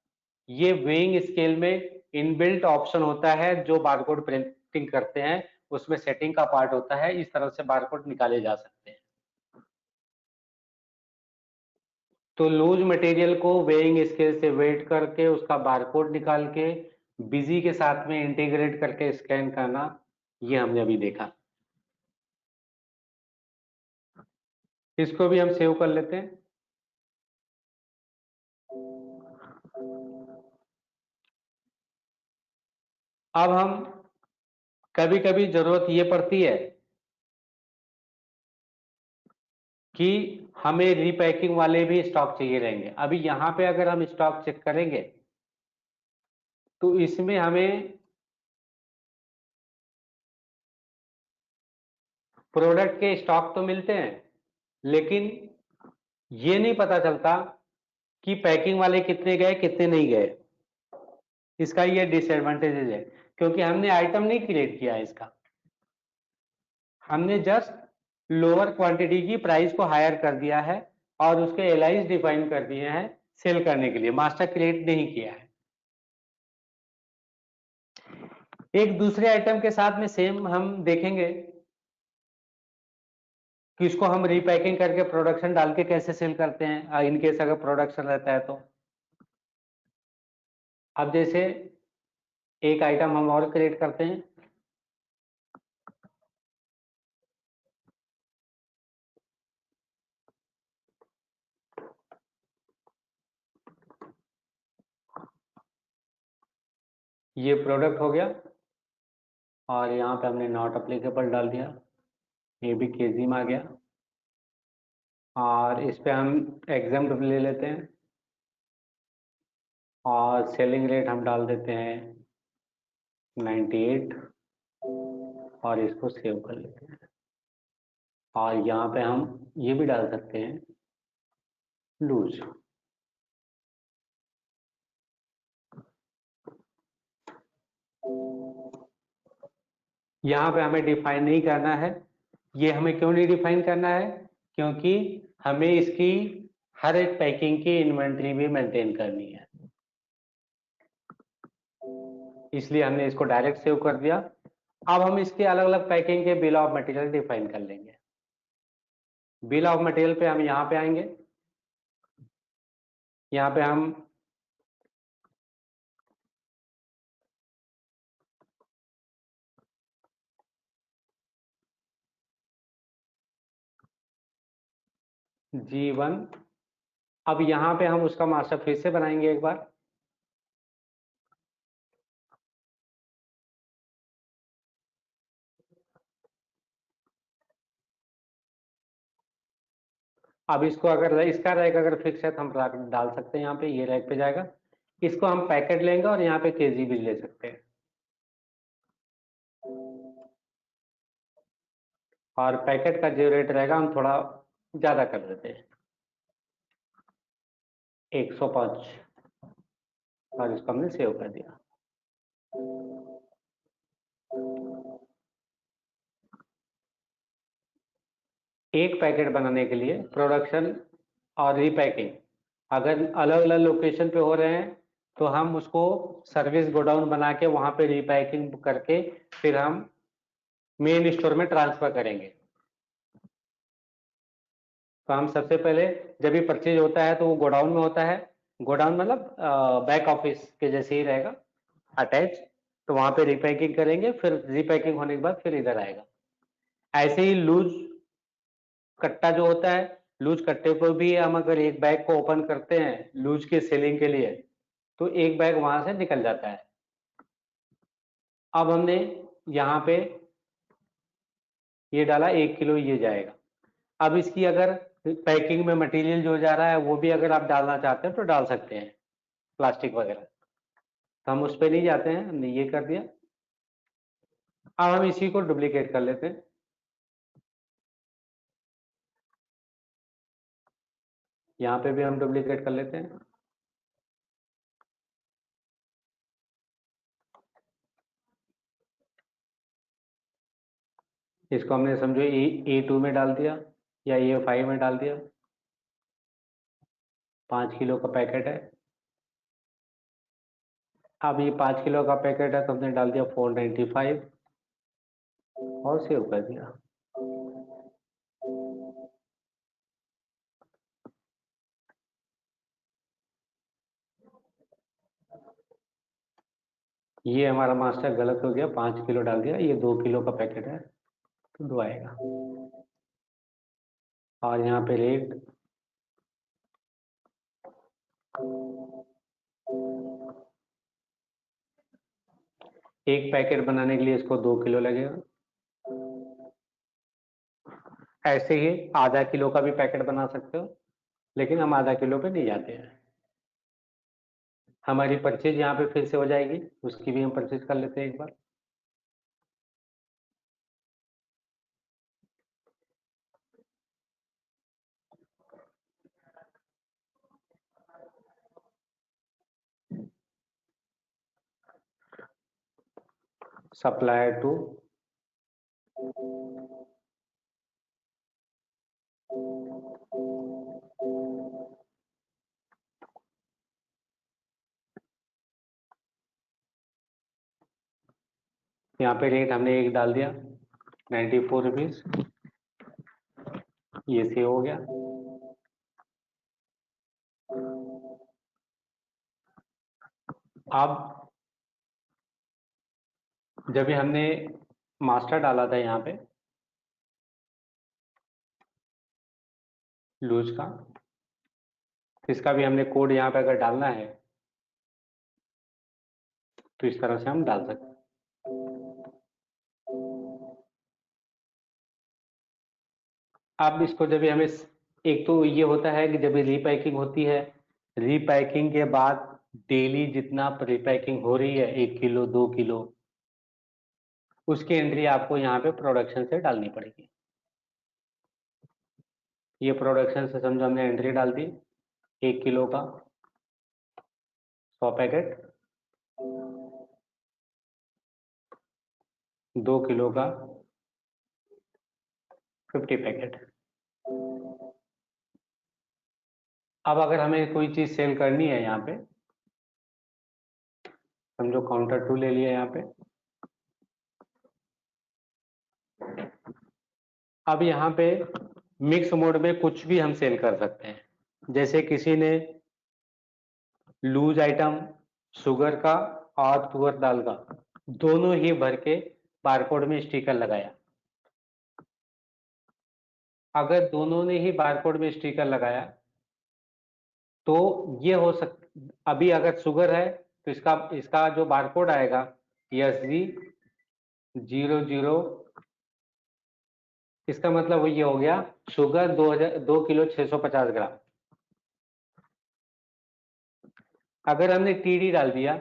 ये वेइंग स्केल में इनबिल्ट ऑप्शन होता है, जो बारकोड प्रिंटिंग करते हैं उसमें सेटिंग का पार्ट होता है, इस तरह से बारकोड निकाले जा सकते हैं। तो लूज मटेरियल को वेइंग स्केल से वेट करके उसका बारकोड निकाल के बिजी के साथ में इंटीग्रेट करके स्कैन करना, ये हमने अभी देखा। इसको भी हम सेव कर लेते हैं। अब हम कभी कभी जरूरत ये पड़ती है कि हमें रीपैकिंग वाले भी स्टॉक चाहिए रहेंगे। अभी यहाँ पे अगर हम स्टॉक चेक करेंगे तो इसमें हमें प्रोडक्ट के स्टॉक तो मिलते हैं, लेकिन ये नहीं पता चलता कि पैकिंग वाले कितने गए कितने नहीं गए। इसका ये डिसएडवांटेज है, क्योंकि हमने आइटम नहीं क्रिएट किया है इसका, हमने जस्ट लोअर क्वांटिटी की प्राइस को हायर कर दिया है और उसके एलाइज डिफाइन कर दिए हैं सेल करने के लिए, मास्टर क्रिएट नहीं किया है। एक दूसरे आइटम के साथ में सेम हम देखेंगे कि इसको हम रीपैकिंग करके प्रोडक्शन डाल के कैसे सेल करते हैं, इनकेस अगर प्रोडक्शन रहता है तो। अब जैसे एक आइटम हम और क्रिएट करते हैं, ये प्रोडक्ट हो गया और यहाँ पे हमने नॉट अप्लीकेबल डाल दिया, ये भी केजी में आ गया और इस पे हम एग्जाम्पल ले लेते हैं और सेलिंग रेट हम डाल देते हैं 98 और इसको सेव कर लेते हैं। और यहाँ पे हम ये भी डाल सकते हैं लूज। यहाँ पे हमें डिफाइन नहीं करना है। ये हमें क्यों नहीं डिफाइन करना है? क्योंकि हमें इसकी हर एक पैकिंग की इन्वेंट्री भी मेंटेन करनी है, इसलिए हमने इसको डायरेक्ट सेव कर दिया। अब हम इसके अलग अलग पैकिंग के बिल ऑफ मटेरियल डिफाइन कर लेंगे। बिल ऑफ मटेरियल पे हम यहाँ पे आएंगे, यहाँ पे हम G1, अब यहाँ पे हम उसका मास्टर फिर से बनाएंगे एक बार। अब इसको अगर इसका रैक अगर फिक्स है तो हम डाल सकते हैं, यहाँ पे ये रैक पे जाएगा। इसको हम पैकेट लेंगे और यहाँ पे केजी भी ले सकते हैं और पैकेट का जो रेट रहेगा हम थोड़ा ज्यादा कर देते हैं 105 और इसको हमने सेव कर दिया। एक पैकेट बनाने के लिए प्रोडक्शन और रीपैकिंग अगर अलग अलग लोकेशन पे हो रहे हैं तो हम उसको सर्विस गोडाउन बना के वहां पे रीपैकिंग करके फिर हम मेन स्टोर में ट्रांसफर करेंगे। तो हम सबसे पहले जब भी परचेज होता है तो वो गोडाउन में होता है, गोडाउन मतलब बैक ऑफिस के जैसे ही रहेगा अटैच। तो वहां पे रिपैकिंग करेंगे, फिर रिपैकिंग होने के बाद फिर इधर आएगा। ऐसे ही लूज कट्टा जो होता है, लूज कट्टे को भी हम अगर एक बैग को ओपन करते हैं लूज के सेलिंग के लिए, तो एक बैग वहां से निकल जाता है। अब हमने यहाँ पे ये डाला 1 किलो ये जाएगा। अब इसकी अगर पैकिंग में मटेरियल जो जा रहा है वो भी अगर आप डालना चाहते हैं तो डाल सकते हैं, प्लास्टिक वगैरह। तो हम उस पर नहीं जाते हैं, हमने ये कर दिया। अब हम इसी को डुप्लीकेट कर लेते हैं। यहाँ पे भी हम डुप्लीकेट कर लेते हैं। इसको हमने समझो A2 में डाल दिया या A5 में डाल दिया। 5 किलो का पैकेट है। अब ये 5 किलो का पैकेट है तो हमने डाल दिया 495 और सेव कर दिया। ये हमारा मास्टर गलत हो गया, 5 किलो डाल दिया, ये 2 किलो का पैकेट है तो 2 आएगा। और यहाँ पे रेट एक पैकेट बनाने के लिए इसको 2 किलो लगेगा। ऐसे ही आधा किलो का भी पैकेट बना सकते हो, लेकिन हम आधा किलो पे नहीं जाते हैं। हमारी परचेज यहाँ पे फिर से हो जाएगी, उसकी भी हम परचेज कर लेते हैं एक बार। सप्लायर टू यहाँ पे रेट हमने एक डाल दिया 94 रुपीज, ये से हो गया। अब जब भी हमने मास्टर डाला था यहाँ पे लूज का, इसका भी हमने कोड यहाँ पे अगर डालना है तो इस तरह से हम डाल सकते हैं। अब इसको जब भी हमें, एक तो ये होता है कि जब रीपैकिंग होती है, रीपैकिंग के बाद डेली जितना रीपैकिंग हो रही है 1 किलो 2 किलो, उसकी एंट्री आपको यहाँ पे प्रोडक्शन से डालनी पड़ेगी। ये प्रोडक्शन से समझो हमने एंट्री डाल दी 1 किलो का 100 पैकेट, 2 किलो का 50 पैकेट। अब अगर हमें कोई चीज सेल करनी है यहाँ पे, समझो काउंटर 2 ले लिया यहाँ पे। अब यहाँ पे मिक्स मोड में कुछ भी हम सेल कर सकते हैं। जैसे किसी ने लूज आइटम शुगर का और तुअर दाल का दोनों ही भर के बारकोड में स्टिकर लगाया। अगर दोनों ने ही बारकोड में स्टिकर लगाया तो ये हो अभी अगर शुगर है तो इसका इसका जो बारकोड आएगा SG00, इसका मतलब ये हो गया शुगर 2 किलो 650 ग्राम। अगर हमने TD डाल दिया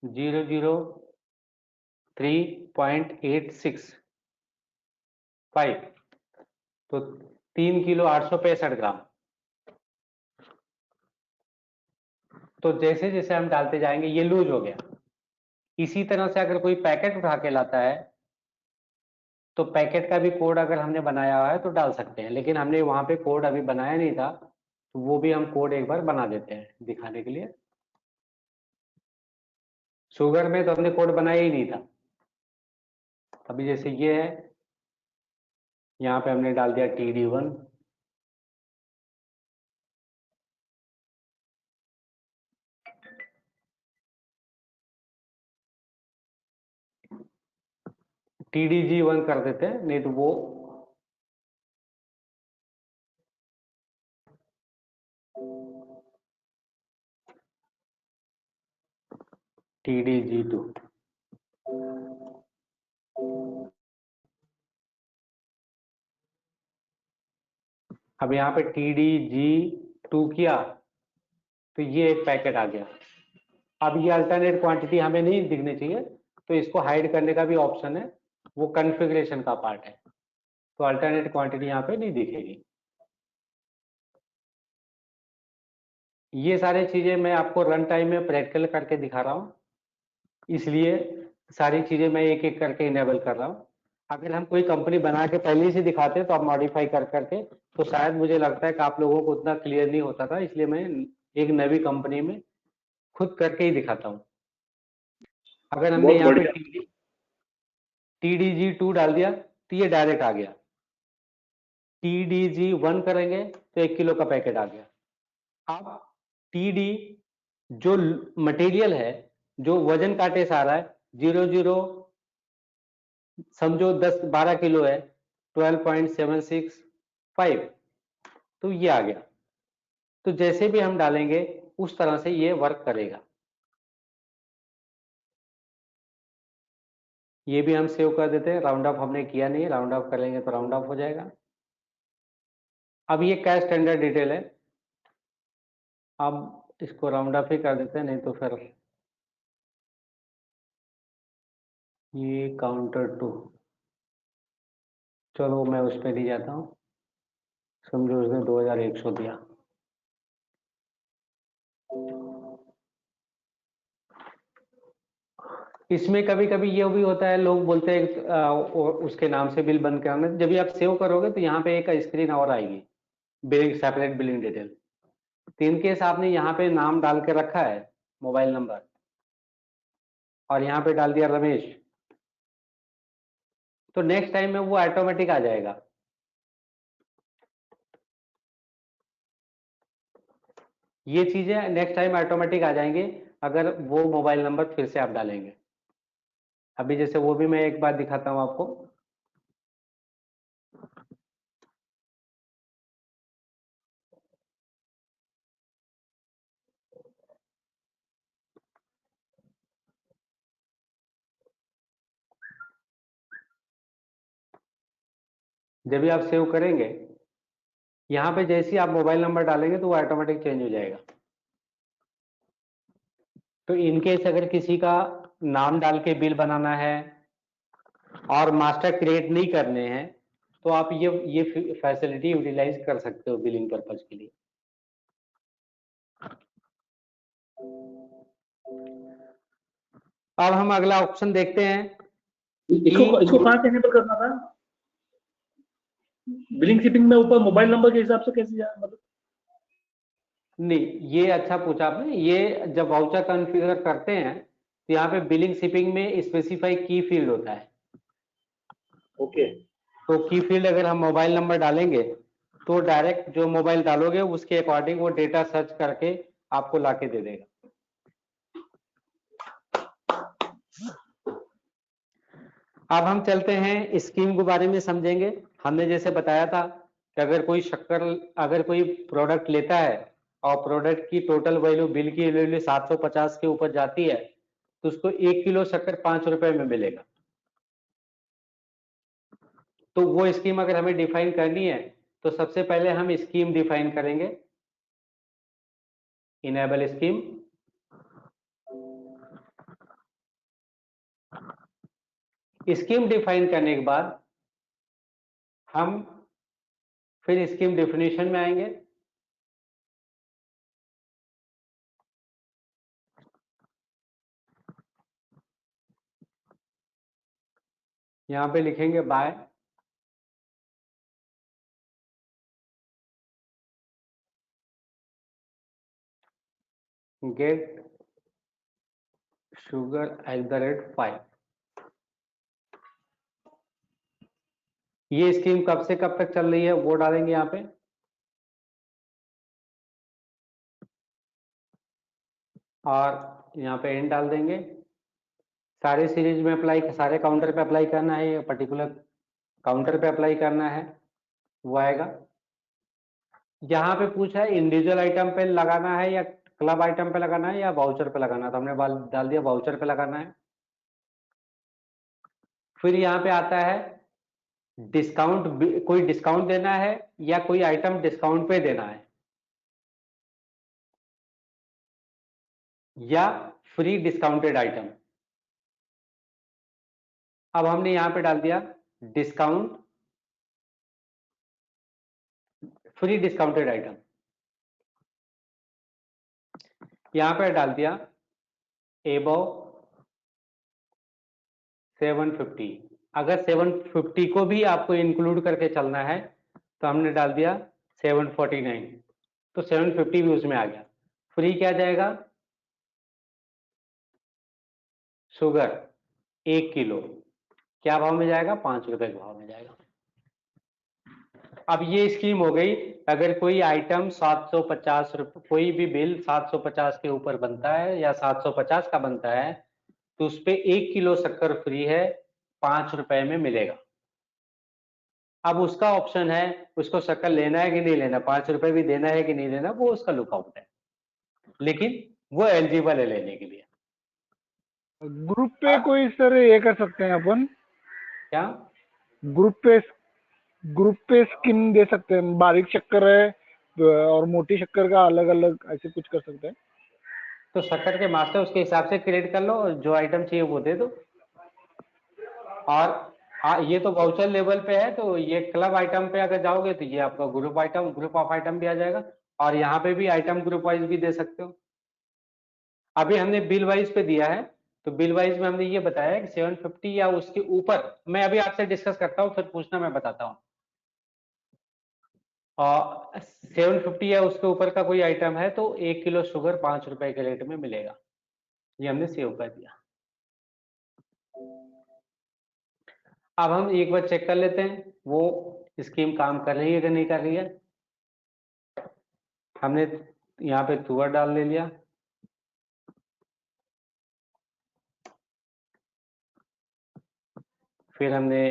003.865 तो 3 किलो 865 ग्राम। तो जैसे जैसे हम डालते जाएंगे ये लूज हो गया। इसी तरह से अगर कोई पैकेट उठा के लाता है तो पैकेट का भी कोड अगर हमने बनाया हुआ है तो डाल सकते हैं, लेकिन हमने वहां पे कोड अभी बनाया नहीं था तो वो भी हम कोड एक बार बना देते हैं दिखाने के लिए। शुगर में तो हमने कोड बनाया ही नहीं था। अभी जैसे ये है, यहाँ पे हमने डाल दिया TD1, TDG1 कर देते हैं, नहीं तो वो TDG2। अब यहाँ पे TDG2 किया तो ये एक पैकेट आ गया। अब ये अल्टरनेट क्वांटिटी हमें नहीं दिखनी चाहिए, तो इसको हाइड करने का भी ऑप्शन है, वो कॉन्फ़िगरेशन का पार्ट है, तो अल्टरनेट क्वांटिटी यहाँ पे नहीं दिखेगी। ये सारी चीजें मैं आपको रन टाइम में प्रैक्टिकल करके दिखा रहा हूँ, इसलिए सारी चीजें मैं एक एक करके इनेबल कर रहा हूँ। अगर हम कोई कंपनी बना के पहले से दिखाते तो आप मॉडिफाई कर करके, तो शायद मुझे लगता है कि आप लोगों को उतना क्लियर नहीं होता था, इसलिए मैं एक नई कंपनी में खुद करके ही दिखाता हूँ। अगर हमने बहुत यहाँ पे बढ़िया। TDG2 डाल दिया तो ये डायरेक्ट आ गया। TDG1 करेंगे तो 1 किलो का पैकेट आ गया। अब TD जो मटेरियल है, जो वजन कांटे से आ रहा है, 00 समझो 10-12 किलो है, 12.765, तो ये आ गया। तो जैसे भी हम डालेंगे उस तरह से ये वर्क करेगा। ये भी हम सेव कर देते हैं, राउंड ऑफ हमने किया नहीं, राउंड ऑफ करेंगे तो राउंड ऑफ हो जाएगा। अब ये क्या स्टैंडर्ड डिटेल है, अब इसको राउंड ऑफ ही कर देते हैं, नहीं तो फिर ये काउंटर टू, चलो मैं उस पर नहीं जाता हूँ, समझो उसने 2100 दिया। इसमें कभी कभी ये भी होता है, लोग बोलते हैं उसके नाम से बिल बंद कराना, जब भी आप सेव करोगे तो यहाँ पे एक स्क्रीन और आएगी, बिलिंग सेपरेट बिलिंग डिटेल। तो इनकेस आपने यहाँ पे नाम डाल के रखा है, मोबाइल नंबर, और यहाँ पे डाल दिया रमेश, तो नेक्स्ट टाइम में वो ऑटोमेटिक आ जाएगा। ये चीजें नेक्स्ट टाइम ऑटोमेटिक आ जाएंगे अगर वो मोबाइल नंबर फिर से आप डालेंगे। अभी जैसे वो भी मैं एक बार दिखाता हूं आपको। जब भी आप सेव करेंगे, यहाँ पे जैसे ही आप मोबाइल नंबर डालेंगे तो वो ऑटोमेटिक चेंज हो जाएगा। तो इनकेस अगर किसी का नाम डाल के बिल बनाना है और मास्टर क्रिएट नहीं करने हैं, तो आप ये फैसिलिटी यूटिलाइज कर सकते हो बिलिंग पर्पज के लिए। अब हम अगला ऑप्शन देखते हैं। इसको कहाँ से एनेबल करना था? बिलिंग शिपिंग में ऊपर मोबाइल नंबर के हिसाब से कैसे जाए, मतलब? नहीं, ये अच्छा पूछा आपने। ये जब वाउचर कॉन्फ़िगर करते हैं तो यहाँ पे बिलिंग शिपिंग में स्पेसिफाई की फील्ड होता है। ओके। तो की फील्ड अगर हम मोबाइल नंबर डालेंगे तो डायरेक्ट जो मोबाइल डालोगे उसके अकॉर्डिंग वो डेटा सर्च करके आपको लाके दे देगा। अब हम चलते हैं स्कीम के बारे में समझेंगे। हमने जैसे बताया था कि अगर कोई प्रोडक्ट लेता है और प्रोडक्ट की टोटल वैल्यू, बिल की वैल्यू 750 के ऊपर जाती है, तो उसको 1 किलो शक्कर 5 रुपए में मिलेगा। तो वो स्कीम अगर हमें डिफाइन करनी है तो सबसे पहले हम स्कीम डिफाइन करेंगे, इनेबल स्कीम। स्कीम डिफाइन करने के बाद हम फिर स्कीम डेफिनेशन में आएंगे। यहां पे लिखेंगे बाय गेट sugar@5। ये स्कीम कब से कब तक चल रही है वो डालेंगे यहाँ पे, और यहाँ पे एंड डाल देंगे। सारे सीरीज में अप्लाई, सारे काउंटर पे अप्लाई करना है, या पर्टिकुलर काउंटर पे अप्लाई करना है, वो आएगा। यहाँ पे पूछा है इंडिविजुअल आइटम पे लगाना है या क्लब आइटम पे लगाना है या वाउचर पे लगाना है, तो हमने डाल दिया वाउचर पे लगाना है। फिर यहाँ पे आता है डिस्काउंट, कोई डिस्काउंट देना है या कोई आइटम डिस्काउंट पे देना है, या फ्री डिस्काउंटेड आइटम। अब हमने यहां पे डाल दिया डिस्काउंट, फ्री डिस्काउंटेड आइटम। यहां पे डाल दिया एबव 750। अगर 750 को भी आपको इंक्लूड करके चलना है तो हमने डाल दिया 749, तो 750 भी उसमें आ गया। फ्री क्या जाएगा, शुगर 1 किलो, क्या भाव में जाएगा, 5 रुपए के भाव में जाएगा। अब ये स्कीम हो गई, अगर कोई आइटम 750 रुपये, कोई भी बिल 750 के ऊपर बनता है या 750 का बनता है, तो उस पे 1 किलो शक्कर फ्री है, 5 रुपए में मिलेगा। अब उसका ऑप्शन है, उसको शक्कर लेना है कि नहीं लेना, 5 रुपए भी देना है कि नहीं देना, वो उसका लुकआउट है, लेकिन वो एलिजिबल है लेने के लिए। ग्रुप पे कोई सर ये कर सकते हैं अपन, क्या ग्रुप पे स्कीम दे सकते हैं, बारीक शक्कर है और मोटी शक्कर का अलग अलग ऐसे कुछ कर सकते हैं। तो शक्कर के मास्टर उसके हिसाब से क्रिएट कर लो, और जो आइटम चाहिए वो दे दो। और ये तो वाउचर लेवल पे है, तो ये क्लब आइटम पे अगर जाओगे तो ये आपका group item, group of item भी आ जाएगा, और यहाँ पे भी आइटम ग्रुप वाइज भी दे सकते हो। अभी हमने बिल वाइज पे दिया है, तो बिल वाइज में हमने ये बताया कि 750 या उसके ऊपर, मैं अभी आपसे डिस्कस करता हूँ, फिर पूछना, मैं बताता हूँ। और 750 या उसके ऊपर का कोई आइटम है तो 1 किलो शुगर 5 रुपए के रेट में मिलेगा, ये हमने सेव कर दिया। अब हम एक बार चेक कर लेते हैं वो स्कीम काम कर रही है कि नहीं कर रही है। हमने यहाँ पे तुअर डाल ले लिया, फिर हमने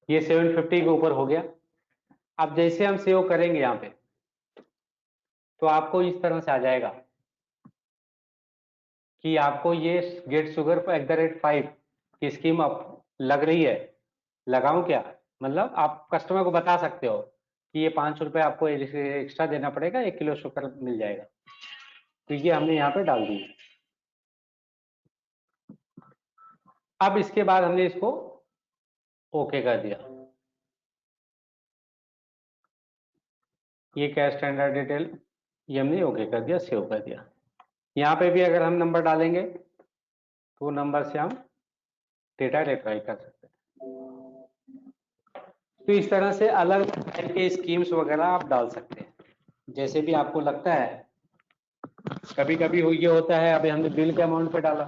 ये 750 के ऊपर हो गया। अब जैसे हम सेव करेंगे यहाँ पे, तो आपको इस तरह से आ जाएगा कि आपको ये गेट शुगर @5 की स्कीम अब लग रही है, लगाऊं क्या, मतलब आप कस्टमर को बता सकते हो कि ये 5 रुपए आपको एक्स्ट्रा देना पड़ेगा, 1 किलो शुगर मिल जाएगा। तो ये हमने यहाँ पे डाल दी। अब इसके बाद हमने इसको ओके कर दिया। ये क्या स्टैंडर्ड डिटेल, ये हमने ओके कर दिया, सेव कर दिया। यहाँ पे भी अगर हम नंबर डालेंगे तो नंबर से हम डेटा रिट्राई कर सकते हैं। तो इस तरह से अलग टाइप के स्कीम्स वगैरह आप डाल सकते हैं, जैसे भी आपको लगता है। कभी कभी ये होता है, अभी हमने बिल के अमाउंट पे डाला,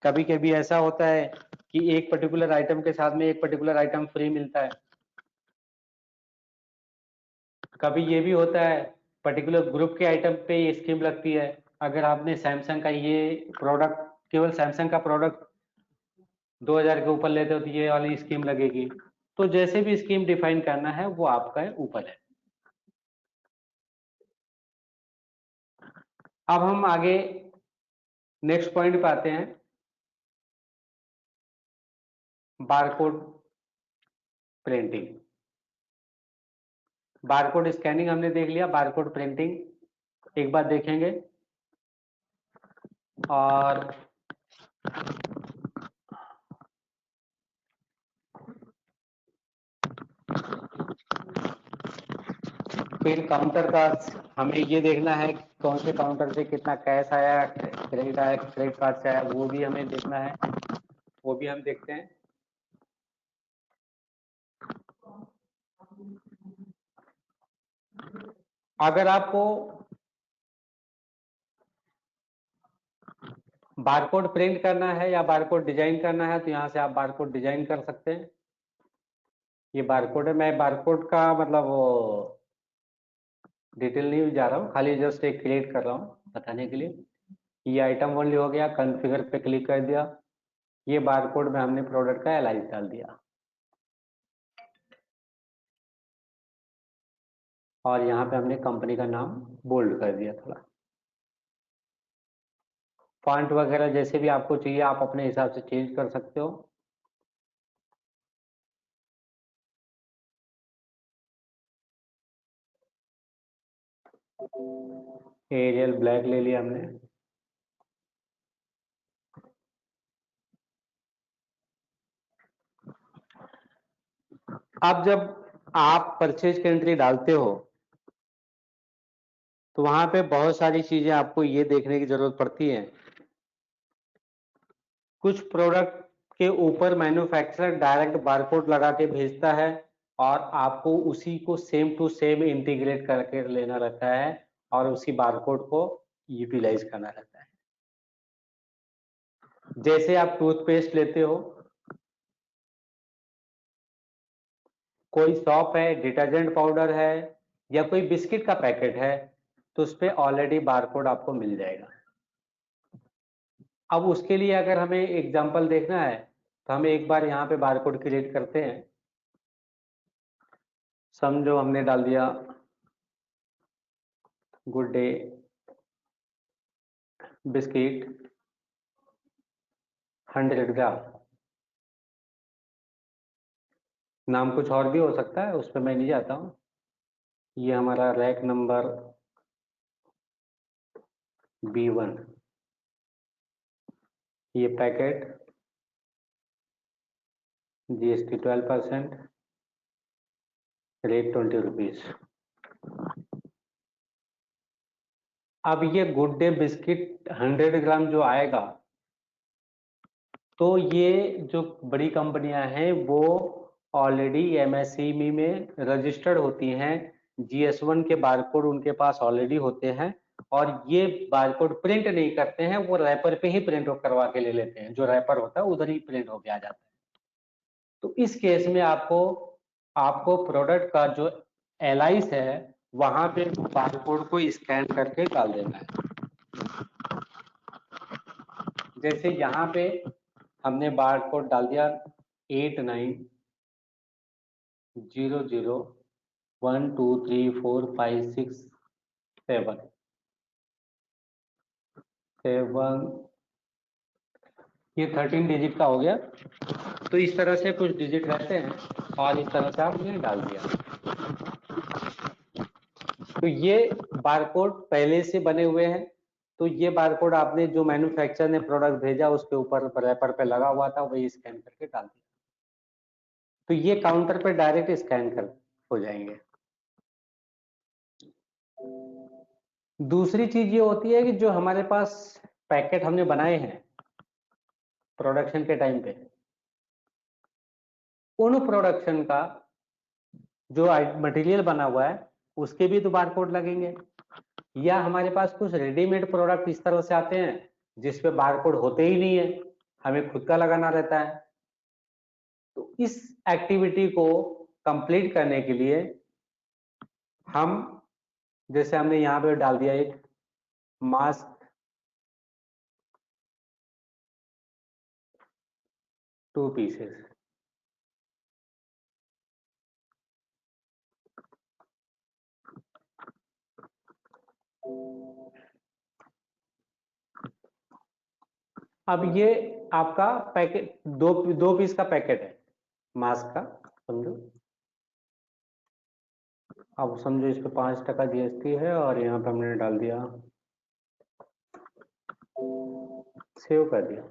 कभी कभी ऐसा होता है कि एक पर्टिकुलर आइटम के साथ में एक पर्टिकुलर आइटम फ्री मिलता है। कभी ये भी होता है पर्टिकुलर ग्रुप के आइटम पे ये स्कीम लगती है। अगर आपने सैमसंग का ये प्रोडक्ट, केवल सैमसंग का प्रोडक्ट 2000 के ऊपर लेते हो तो ये वाली स्कीम लगेगी। तो जैसे भी स्कीम डिफाइन करना है वो आपका ऊपर है। अब हम आगे नेक्स्ट पॉइंट पे आते हैं, बारकोड प्रिंटिंग। बारकोड स्कैनिंग हमने देख लिया, बारकोड प्रिंटिंग एक बार देखेंगे। और फिर काउंटर का हमें ये देखना है कौन से काउंटर से कितना कैश आया, क्रेडिट आया, क्रेडिट कार्ड से आया, वो भी हमें देखना है, वो भी हम देखते हैं। अगर आपको बारकोड प्रिंट करना है या बारकोड डिजाइन करना है तो यहाँ से आप बारकोड डिजाइन कर सकते हैं। ये बारकोड है, मैं बारकोड का मतलब वो डिटेल नहीं जा रहा हूँ, खाली जस्ट एक क्रिएट कर रहा हूँ बताने के लिए। ये आइटम ओनली हो गया, कॉन्फ़िगर पे क्लिक कर दिया, ये बारकोड में हमने प्रोडक्ट का एलाइज डाल दिया और यहाँ पे हमने कंपनी का नाम बोल्ड कर दिया थोड़ा। फॉन्ट वगैरह जैसे भी आपको चाहिए आप अपने हिसाब से चेंज कर सकते हो। एरियल ब्लैक ले लिया हमने। अब जब आप परचेज की एंट्री डालते हो तो वहां पे बहुत सारी चीजें आपको ये देखने की जरूरत पड़ती है। कुछ प्रोडक्ट के ऊपर मैन्युफैक्चरर डायरेक्ट बारकोड लगा के भेजता है और आपको उसी को सेम टू सेम इंटीग्रेट करके लेना रहता है और उसी बारकोड को यूटिलाइज करना रहता है। जैसे आप टूथपेस्ट लेते हो, कोई शॉप है, डिटर्जेंट पाउडर है या कोई बिस्किट का पैकेट है, तो उस पर ऑलरेडी बारकोड आपको मिल जाएगा। अब उसके लिए अगर हमें एग्जांपल देखना है तो हम एक बार यहाँ पे बारकोड क्रिएट करते हैं। समझो हमने डाल दिया गुड डे बिस्किट 100 ग्राम। नाम कुछ और भी हो सकता है, उस पर मैं नहीं जाता हूँ। ये हमारा रैक नंबर B1, ये पैकेट GST 12%, रेट 20 रुपीज। अब ये गुड डे बिस्किट 100 ग्राम जो आएगा, तो ये जो बड़ी कंपनियां हैं वो ऑलरेडी MSCME में रजिस्टर्ड होती हैं, GS1 के बारकोड उनके पास ऑलरेडी होते हैं और ये बारकोड प्रिंट नहीं करते हैं, वो रैपर पे ही प्रिंट करवा के ले लेते हैं। जो रैपर होता है उधर ही प्रिंट होके आ जाता है। तो इस केस में आपको प्रोडक्ट का जो एलाइस है वहां पे बारकोड को स्कैन करके डाल देना है। जैसे यहाँ पे हमने बारकोड डाल दिया 890012345677 ये 13 डिजिट का हो गया। तो इस तरह से कुछ डिजिट रहते हैं और इस तरह से आपने डाल दिया। तो ये बारकोड पहले से बने हुए हैं। तो ये बारकोड आपने जो मैन्युफैक्चरर ने प्रोडक्ट भेजा उसके ऊपर रैपर पे लगा हुआ था, वही स्कैन करके डाल दिया। तो ये काउंटर पे डायरेक्ट स्कैन कर हो जाएंगे। दूसरी चीज ये होती है कि जो हमारे पास पैकेट हमने बनाए हैं प्रोडक्शन के टाइम पे, उन प्रोडक्शन का जो मटेरियल बना हुआ है उसके भी तो बारकोड लगेंगे। या हमारे पास कुछ रेडीमेड प्रोडक्ट इस तरह से आते हैं जिसपे बारकोड होते ही नहीं है, हमें खुद का लगाना रहता है। तो इस एक्टिविटी को कंप्लीट करने के लिए हम, जैसे हमने यहाँ पे डाल दिया एक मास्क 2 पीसेस, अब ये आपका पैकेट दो पीस का पैकेट है मास्क का, समझो। अब समझो इस पे 5% GST है और यहाँ पे हमने डाल दिया, सेव कर दिया।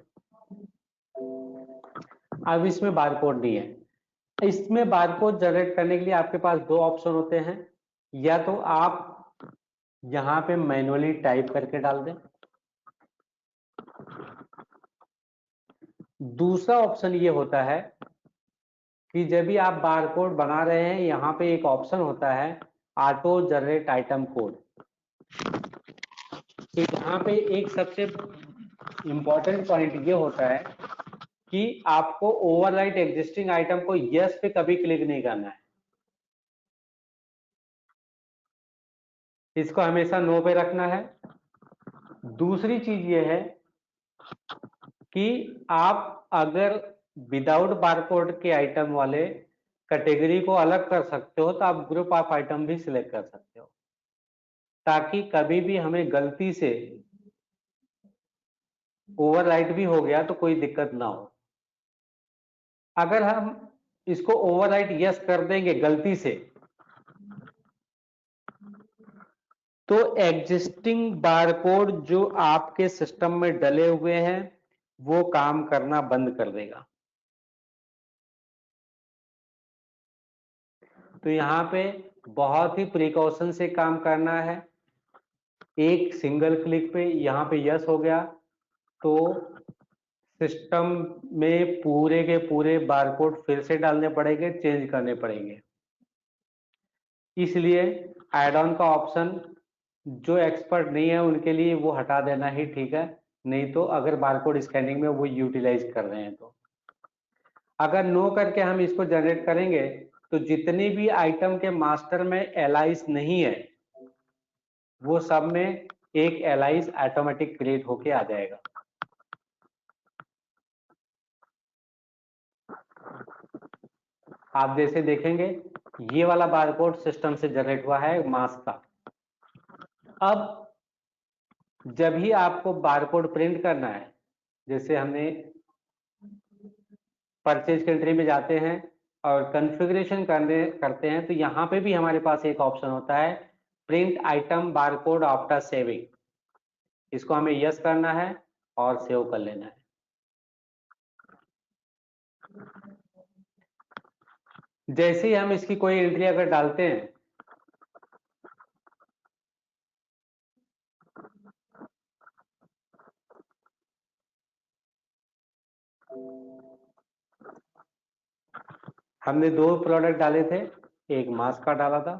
अब इसमें बारकोड नहीं है। इसमें बारकोड जनरेट करने के लिए आपके पास दो ऑप्शन होते हैं, या तो आप यहाँ पे मैनुअली टाइप करके डाल दें, दूसरा ऑप्शन ये होता है कि जब भी आप बारकोड बना रहे हैं यहाँ पे एक ऑप्शन होता है ऑटो जनरेट आइटम कोड। तो यहाँ पे एक सबसे इंपॉर्टेंट पॉइंट ये होता है कि आपको ओवरराइट एग्जिस्टिंग आइटम को यस पे कभी क्लिक नहीं करना है। इसको हमेशा नो पे रखना है। दूसरी चीज ये है कि आप अगर विदाउट बारकोड के आइटम वाले कैटेगरी को अलग कर सकते हो तो आप ग्रुप ऑफ आइटम भी सिलेक्ट कर सकते हो, ताकि कभी भी हमें गलती से ओवरराइट भी हो गया तो कोई दिक्कत ना हो। अगर हम इसको ओवरराइट यस कर देंगे गलती से, तो एग्जिस्टिंग बारकोड जो आपके सिस्टम में डले हुए हैं वो काम करना बंद कर देगा। तो यहां पे बहुत ही प्रिकॉशन से काम करना है। एक सिंगल क्लिक पे यहां पे यस हो गया तो सिस्टम में पूरे के पूरे बारकोड फिर से डालने पड़ेंगे, चेंज करने पड़ेंगे। इसलिए ऐड ऑन का ऑप्शन जो एक्सपर्ट नहीं है उनके लिए वो हटा देना ही ठीक है, नहीं तो अगर बारकोड स्कैनिंग में वो यूटिलाइज कर रहे हैं तो। अगर नो करके हम इसको जनरेट करेंगे तो जितनी भी आइटम के मास्टर में एलाइस नहीं है वो सब में एक एलाइस ऑटोमेटिक क्रिएट होके आ जाएगा। आप जैसे देखेंगे ये वाला बारकोड सिस्टम से जनरेट हुआ है मास्क का। अब जब ही आपको बारकोड प्रिंट करना है, जैसे हमने परचेज कंट्री में जाते हैं और कॉन्फ़िगरेशन करते हैं तो यहाँ पे भी हमारे पास एक ऑप्शन होता है print item barcode after saving. इसको हमें यस करना है और सेव कर लेना है। जैसे ही हम इसकी कोई एंट्री अगर डालते हैं हमने दो प्रोडक्ट डाले थे, एक मास्क का डाला था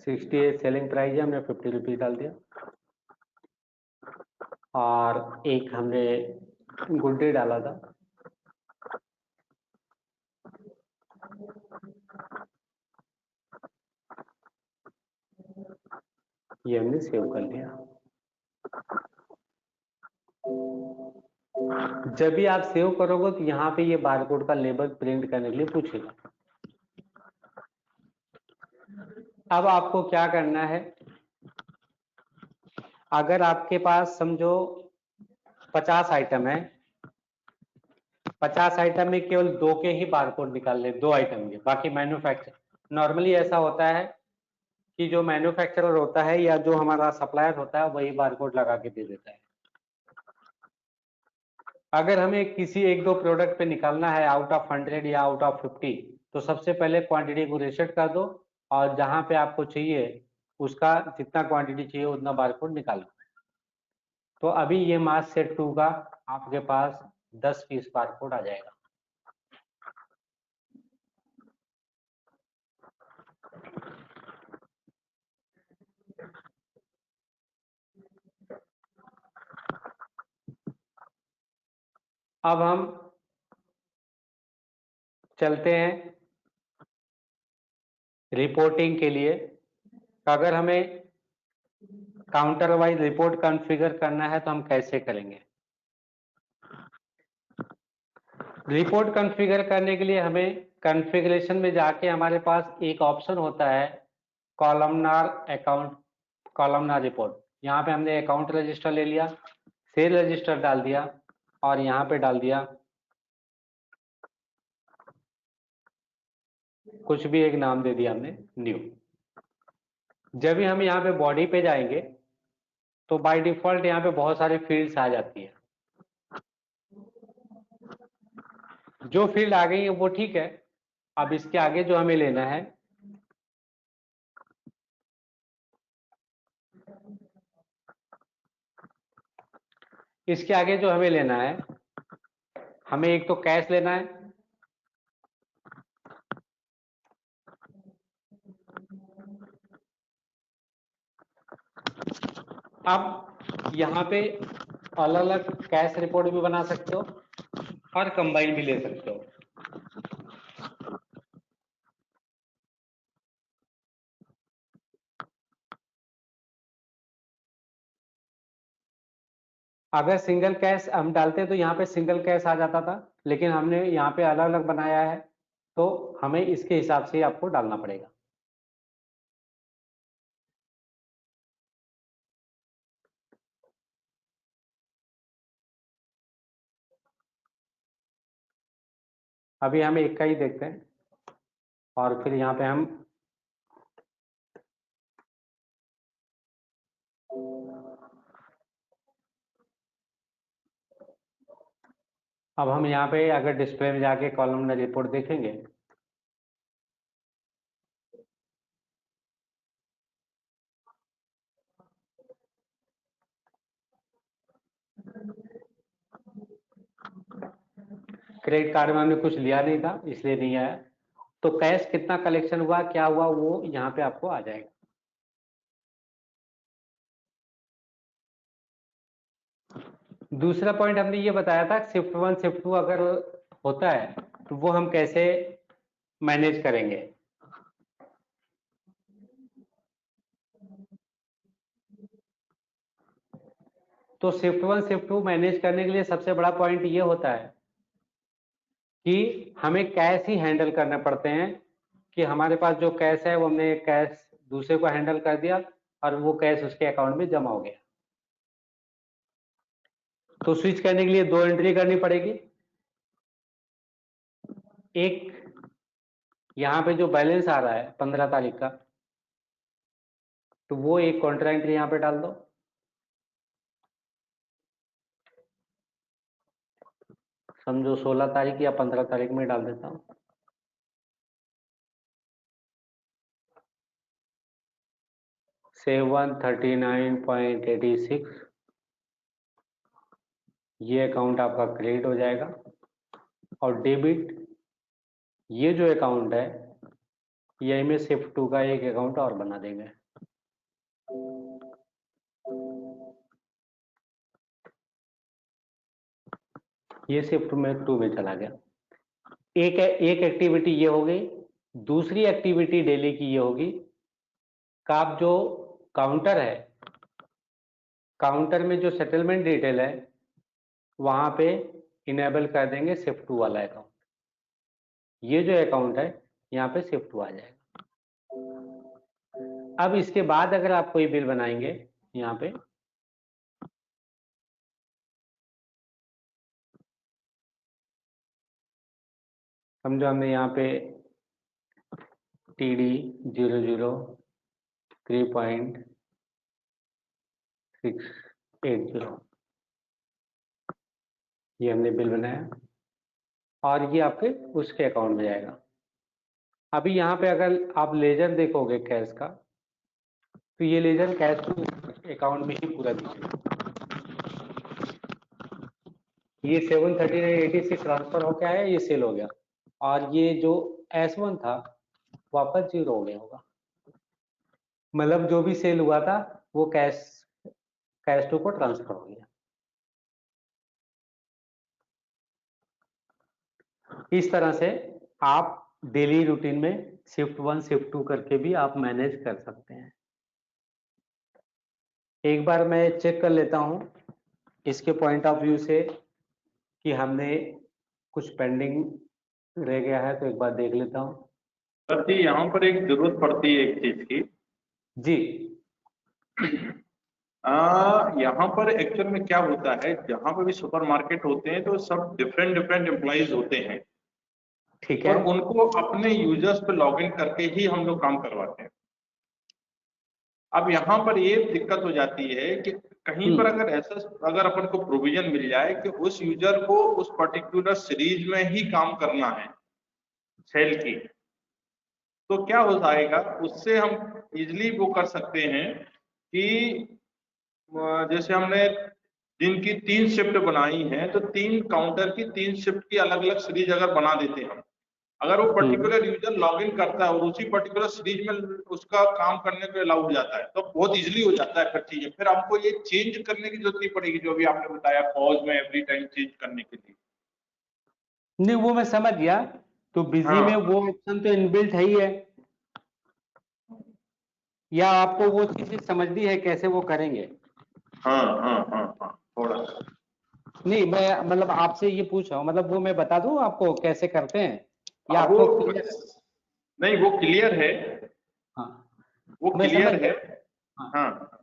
68 सेलिंग प्राइस है, हमने 50 रुपीज डाल दिया, और एक हमने गुड डे डाला था। ये हमने सेव कर लिया। जब भी आप सेव करोगे तो यहाँ पे ये बारकोड का लेबल प्रिंट करने के लिए पूछेगा। अब आपको क्या करना है, अगर आपके पास समझो 50 आइटम है, 50 आइटम में केवल 2 के ही बारकोड निकाल ले, 2 आइटम के, बाकी मैन्युफैक्चर। नॉर्मली ऐसा होता है कि जो मैन्युफैक्चरर होता है या जो हमारा सप्लायर होता है वही बारकोड लगा के दे देता है। अगर हमें किसी एक दो प्रोडक्ट पे निकालना है आउट ऑफ 100 या आउट ऑफ 50, तो सबसे पहले क्वांटिटी को रीसेट कर दो और जहां पे आपको चाहिए उसका जितना क्वांटिटी चाहिए उतना बारकोड निकालो। तो अभी ये मास सेट 2 का आपके पास 10 पीस बारकोड आ जाएगा। अब हम चलते हैं रिपोर्टिंग के लिए। अगर हमें काउंटर वाइज रिपोर्ट कॉन्फ़िगर करना है तो हम कैसे करेंगे। रिपोर्ट कॉन्फ़िगर करने के लिए हमें कॉन्फ़िगरेशन में जाके हमारे पास एक ऑप्शन होता है कॉलमनार अकाउंट, कॉलमनार रिपोर्ट। यहाँ पे हमने अकाउंट रजिस्टर ले लिया, सेल रजिस्टर डाल दिया और यहाँ पे डाल दिया कुछ भी एक नाम दे दिया हमने न्यू। जब भी हम यहाँ पे बॉडी पे जाएंगे तो बाय डिफॉल्ट यहाँ पे बहुत सारी फील्ड्स आ जाती है। जो फील्ड आ गई है वो ठीक है। अब इसके आगे जो हमें लेना है इसके आगे जो हमें लेना है, हमें एक तो कैश लेना है, अब यहाँ पे अलग अलग कैश रिपोर्ट भी बना सकते हो और कंबाइन भी ले सकते हो। अगर सिंगल कैश हम डालते तो यहाँ पे सिंगल कैश आ जाता था, लेकिन हमने यहाँ पे अलग अलग बनाया है, तो हमें इसके हिसाब से आपको डालना पड़ेगा। अभी हम एक का ही देखते हैं और फिर यहाँ पे हम अब हम यहाँ पे अगर डिस्प्ले में जाके कॉलमनर रिपोर्ट देखेंगे, क्रेडिट कार्ड में हमने कुछ लिया नहीं था इसलिए नहीं आया, तो कैश कितना कलेक्शन हुआ, क्या हुआ, वो यहाँ पे आपको आ जाएगा। दूसरा पॉइंट हमने ये बताया था, शिफ्ट 1 शिफ्ट 2 अगर होता है तो वो हम कैसे मैनेज करेंगे। तो शिफ्ट 1 शिफ्ट 2 मैनेज करने के लिए सबसे बड़ा पॉइंट ये होता है कि हमें कैश ही हैंडल करने पड़ते हैं, कि हमारे पास जो कैश है वो हमने कैश दूसरे को हैंडल कर दिया और वो कैश उसके अकाउंट में जमा हो गया। तो स्विच करने के लिए 2 एंट्री करनी पड़ेगी। एक यहाँ पे जो बैलेंस आ रहा है 15 तारीख का, तो वो एक कॉन्ट्रा एंट्री यहाँ पे डाल दो। समझो 16 तारीख या 15 तारीख में डाल देता हूँ। से 139.86 ये अकाउंट आपका क्रेडिट हो जाएगा, और डेबिट ये जो अकाउंट है यही में शिफ्ट 2 का एक अकाउंट और बना देंगे। ये शिफ्ट में 2 में चला गया। एक एक्टिविटी ये हो गई। दूसरी एक्टिविटी डेली की ये होगी कि आप जो काउंटर है, काउंटर में जो सेटलमेंट डिटेल है वहां पे इनेबल कर देंगे शिफ्ट 2 वाला अकाउंट। ये जो अकाउंट है यहाँ पे शिफ्ट 2 आ जाएगा। अब इसके बाद अगर आप कोई बिल बनाएंगे यहाँ पे, समझो हमने यहाँ पे TD 003.680 ये हमने बिल बनाया और ये आपके उसके अकाउंट में जाएगा। अभी यहाँ पे अगर आप लेजर देखोगे कैश का, तो ये लेजर कैश टू अकाउंट में ही पूरा दिखेगा। ये 739.86 ट्रांसफर हो गया है, ये सेल हो गया, और ये जो S1 था वापस 0 हो गया होगा। मतलब जो भी सेल हुआ था वो कैश टू को ट्रांसफर हो गया। इस तरह से आप डेली रूटीन में शिफ्ट 1 शिफ्ट 2 करके भी आप मैनेज कर सकते हैं। एक बार मैं चेक कर लेता हूं इसके पॉइंट ऑफ व्यू से कि हमने कुछ पेंडिंग रह गया है, तो एक बार देख लेता हूं। सर जी यहाँ पर एक जरूरत पड़ती है एक चीज की जी। यहाँ पर एक्चुअल में क्या होता है, जहाँ पे भी सुपर मार्केट होते हैं तो सब डिफरेंट एम्प्लॉइज होते हैं, ठीक है। और उनको अपने यूजर्स पे लॉगिन करके ही हम लोग काम करवाते हैं। अब यहाँ पर ये दिक्कत हो जाती है कि कहीं पर अगर अपन को प्रोविजन मिल जाए कि उस यूजर को उस पर्टिकुलर सीरीज में ही काम करना है सेल की, तो क्या हो जाएगा, उससे हम इजिली वो कर सकते हैं कि जैसे हमने दिन की 3 शिफ्ट बनाई है तो 3 काउंटर की 3 शिफ्ट की अलग अलग सीरीज अगर बना देते हैं, अगर वो पर्टिकुलर यूजर लॉगिन करता है और उसी पर्टिकुलर सीरीज में उसका काम करने को अलाउ हो जाता है, तो बहुत इजीली हो जाता है। फिर चीजें फिर हमको ये चेंज करने की जरूरत नहीं पड़ेगी, जो भी आपने बताया पॉज में एवरी टाइम चेंज करने के लिए। नहीं, वो मैं समझ गया। तो बिजी में वो ऑप्शन तो इनबिल्ट है ही है, या आपको वो चीजें समझनी है कैसे वो करेंगे? हाँ। थोड़ा। नहीं, मैं मतलब आपसे ये पूछ रहा हूँ, मतलब वो मैं बता दूं आपको कैसे करते हैं, या अब आपको वो clear है? नहीं, वो क्लियर है, हाँ, वो मैं समझ क्लियर है। गया। हाँ, हाँ,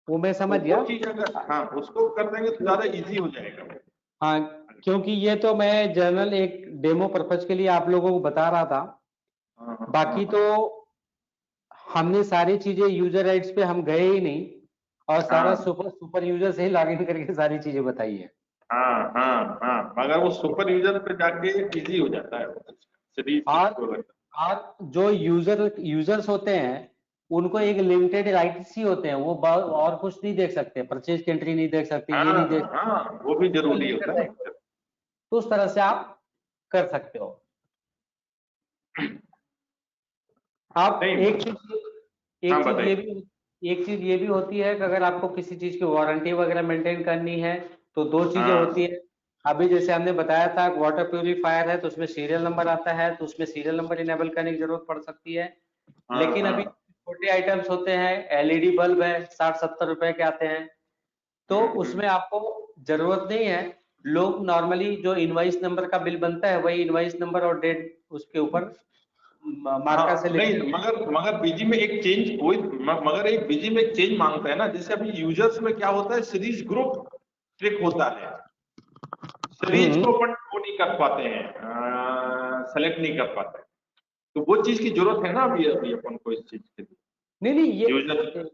वो मैं तो समझ वो गया। चीज अगर हाँ उसको कर देंगे तो ज्यादा इजी हो जाएगा। हाँ, क्योंकि ये तो मैं जनरल एक डेमो पर्पज के लिए आप लोगों को बता रहा था। हाँ, हाँ, बाकी तो हमने सारी चीजें यूजर राइट्स पे हम गए ही नहीं, और सारा हाँ, सुपर सुपर यूजर से ही लॉगिन करके सारी चीजें बताई है। हाँ, हाँ, हाँ, मगर वो सुपर यूजर पे जाके इजी हो जाता है सीरीज और को अगर। और जो यूजर्स होते हैं, उनको एक लिमिटेड राइट्स ही होते हैं, वो और कुछ नहीं देख सकते, परचेज की एंट्री नहीं देख सकते, ये नहीं देख हाँ, हाँ, वो भी सकते, जरूरी लिमिटेड होता है। राइट। तो उस तरह से आप कर सकते हो। आप नहीं, हाँ एक चीज ये बताइए। भी एक चीज ये भी होती है कि अगर आपको किसी चीज की वारंटी वगैरह मेंटेन करनी है, तो दो चीजें होती हाँ, है। अभी जैसे हमने बताया था, वाटर प्यूरिफायर है तो उसमें सीरियल नंबर आता है, तो उसमें सीरियल नंबर इनेबल करने की जरूरत पड़ सकती है। हाँ, लेकिन अभी हाँ, छोटे आइटम्स होते हैं, एलईडी बल्ब है, 60-70 रुपए के आते हैं, तो उसमें आपको जरूरत नहीं है। लोग नॉर्मली जो इनवाइस नंबर का बिल बनता है, वही इनवाइस नंबर और डेट उसके ऊपर मार्कर से हाँ, लिख नहीं, देंगे। मगर बीजी में एक चेंज कोई मगर एक बीजी में एक चेंज मांगता है ना, जैसे अभी यूजर्स में क्या होता है, सीरीज ग्रुप ट्रिक होता है, सीरीज हम्म। को अपन वो नहीं कर पाते हैं, सेलेक्ट नहीं कर पाते हैं। तो वो चीज की जरूरत है ना अभी अपन को इस चीज के लिए नहीं नहीं, यूजर।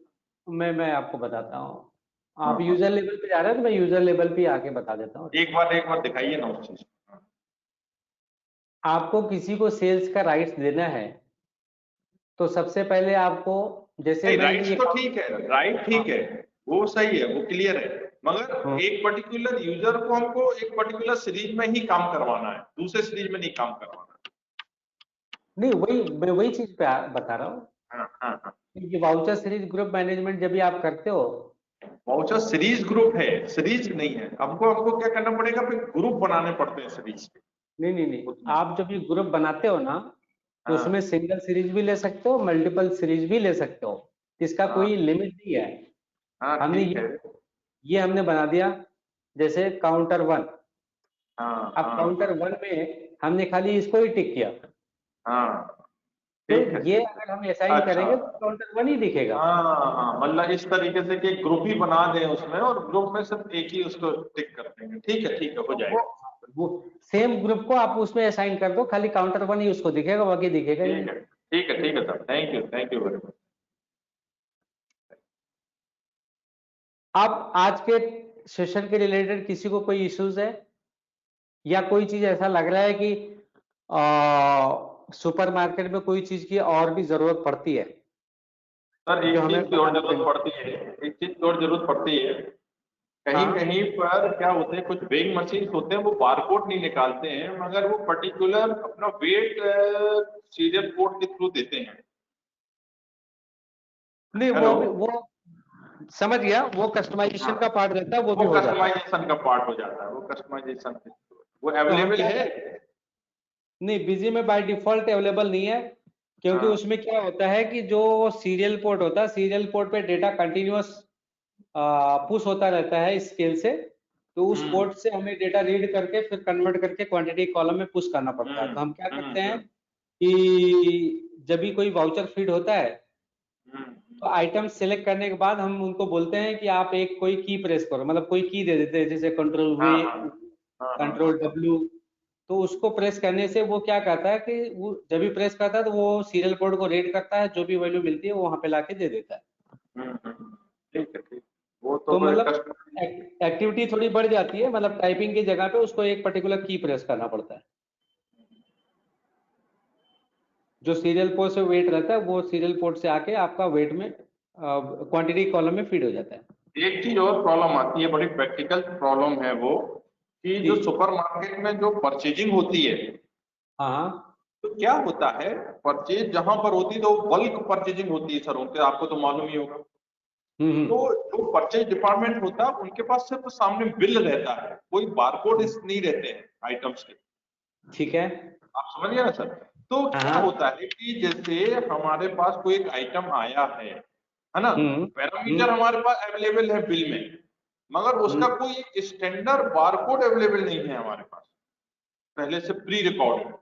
ये मैं आपको बताता हूँ। हाँ, आप हाँ, यूजर लेवल पे जा रहे हैं तो मैं यूजर लेवल पे आके बता देता हूँ। एक बार दिखाइए ना उस चीज को। आपको किसी को सेल्स का राइट्स देना है, तो सबसे पहले आपको, जैसे नहीं, मैंने राइट्स ये तो ठीक है, राइट ठीक है, वो सही है, वो क्लियर है, हाँ, मगर एक पर्टिकुलर यूजर को हमको एक पर्टिकुलर सीरीज में ही काम करवाना है, दूसरे सीरीज में नहीं काम करवाना नहीं, मैं वही चीज पे बता रहा हूँ। है। हाँ, हाँ, हाँ, ये वाउचर सीरीज ग्रुप मैनेजमेंट जब भी आप करते हो, वाउचर सीरीज ग्रुप है, सीरीज नहीं है। हमको क्या करना पड़ेगा, फिर ग्रुप बनाने पड़ते हैं सीरीज के। नहीं नहीं नहीं, आप जब ये ग्रुप बनाते हो ना, तो उसमें हाँ, सिंगल सीरीज भी ले सकते हो, मल्टीपल सीरीज भी ले सकते हो। इसका हाँ, कोई लिमिट नहीं है। हाँ, हमने ठीक है। ये हमने बना दिया, जैसे काउंटर 1। हाँ, अब हाँ, काउंटर 1 में हमने खाली इसको ही टिक किया, हाँ, तो ठीक है, ये ठीक अगर हम असाइन है, अच्छा। करेंगे तो काउंटर 1 ही दिखेगा। हाँ, हाँ, मतलब इस तरीके से कि ग्रुप ही बना दें उसमें, और ग्रुप में सिर्फ एक ही उसको टिक कर देंगे। ठीक है, हो तो जाएगा। वो सेम ग्रुप को आप उसमें असाइन कर दो, खाली काउंटर 1 ही उसको दिखेगा, बाकी दिखेगा ही ठीक नहीं। है, ठीक है, ठीक है sir, thank you very much. अब आज के सेशन के रिलेटेड किसी को कोई इश्यूज है, या कोई चीज ऐसा लग रहा है कि सुपरमार्केट में कोई चीज की और भी जरूरत पड़ती है, सर जो एक हमें चीज की और बताना जरूरत चाहिए? पड़ती है, एक चीज की और जरूरत पड़ती है। कहीं हाँ। कहीं पर क्या होते हैं, कुछ वेइंग मशीन होते हैं, वो बारकोड नहीं निकालते हैं, मगर वो पर्टिकुलर अपना वेट सीरियल कोड के थ्रू देते हैं। नहीं, हेलो। वो समझ गया, वो हाँ, कस्टमाइजेशन का पार्ट रहता है, वो भी वो हो जाता है। कस्टमाइजेशन का पार्ट हो जाता है, वो कस्टमाइजेशन वो तो हम अवेलेबल क्या है। करते हैं, नहीं बिजी में बाय डिफॉल्ट अवेलेबल नहीं है, क्योंकि हाँ, उसमें क्या होता है कि जो सीरियल पोर्ट होता है, सीरियल पोर्ट पे डेटा कंटिन्यूअस पुश होता रहता है स्केल से, तो उस हम्म, पोर्ट से हमें डेटा रीड करके फिर कन्वर्ट करके क्वांटिटी कॉलम में पुश करना पड़ता है। हम्म, तो हम क्या हम्म, करते हैं कि जब भी कोई वाउचर फीड होता है, हम्म, तो आइटम सेलेक्ट करने के बाद हम उनको बोलते हैं कि आप एक कोई की प्रेस करो, मतलब कोई की दे देते हैं, जैसे कंट्रोल हाँ, वी, हाँ, हाँ, हाँ, हाँ, कंट्रोल डब्ल्यू। तो उसको प्रेस करने से वो क्या करता है कि वो जब भी प्रेस करता है तो वो सीरियल पोर्ट को रीड करता है, जो भी वैल्यू मिलती है वो वहां पे लाके दे देता है। ठीक है, ठीक। वो तो तो फिर मतलब कस्टमर। एक्टिविटी थोड़ी बढ़ जाती है, मतलब टाइपिंग की जगह पे उसको एक पर्टिकुलर की प्रेस करना पड़ता है। जो सीरियल पोर्ट से वेट रहता है, वो सीरियल पोर्ट से आके आपका वेट में क्वांटिटी कॉलम में फीड हो जाता है। एक चीज और प्रॉब्लम आती है, बड़ी प्रैक्टिकल प्रॉब्लम है वो, कि जी। जो सुपरमार्केट में जो परचेजिंग होती है, हाँ हाँ। तो क्या होता है, परचेज जहां पर होती है तो बल्क परचेजिंग होती है सर, उनके आपको तो मालूम ही होगा। तो हम्म। जो परचेज डिपार्टमेंट होता है उनके पास सिर्फ सामने बिल रहता है, कोई बारकोड नहीं रहते हैं आइटम्स के। ठीक है। आप समझ गए ना सर। तो हाँ क्या हाँ। होता है कि जैसे हमारे पास कोई एक आइटम आया है ना, हम्म। पैरामीटर हमारे पास अवेलेबल है बिल में, मगर उसका कोई एक स्टैंडर्ड बारकोड अवेलेबल नहीं है हमारे पास पहले से प्री रिकॉर्डेड।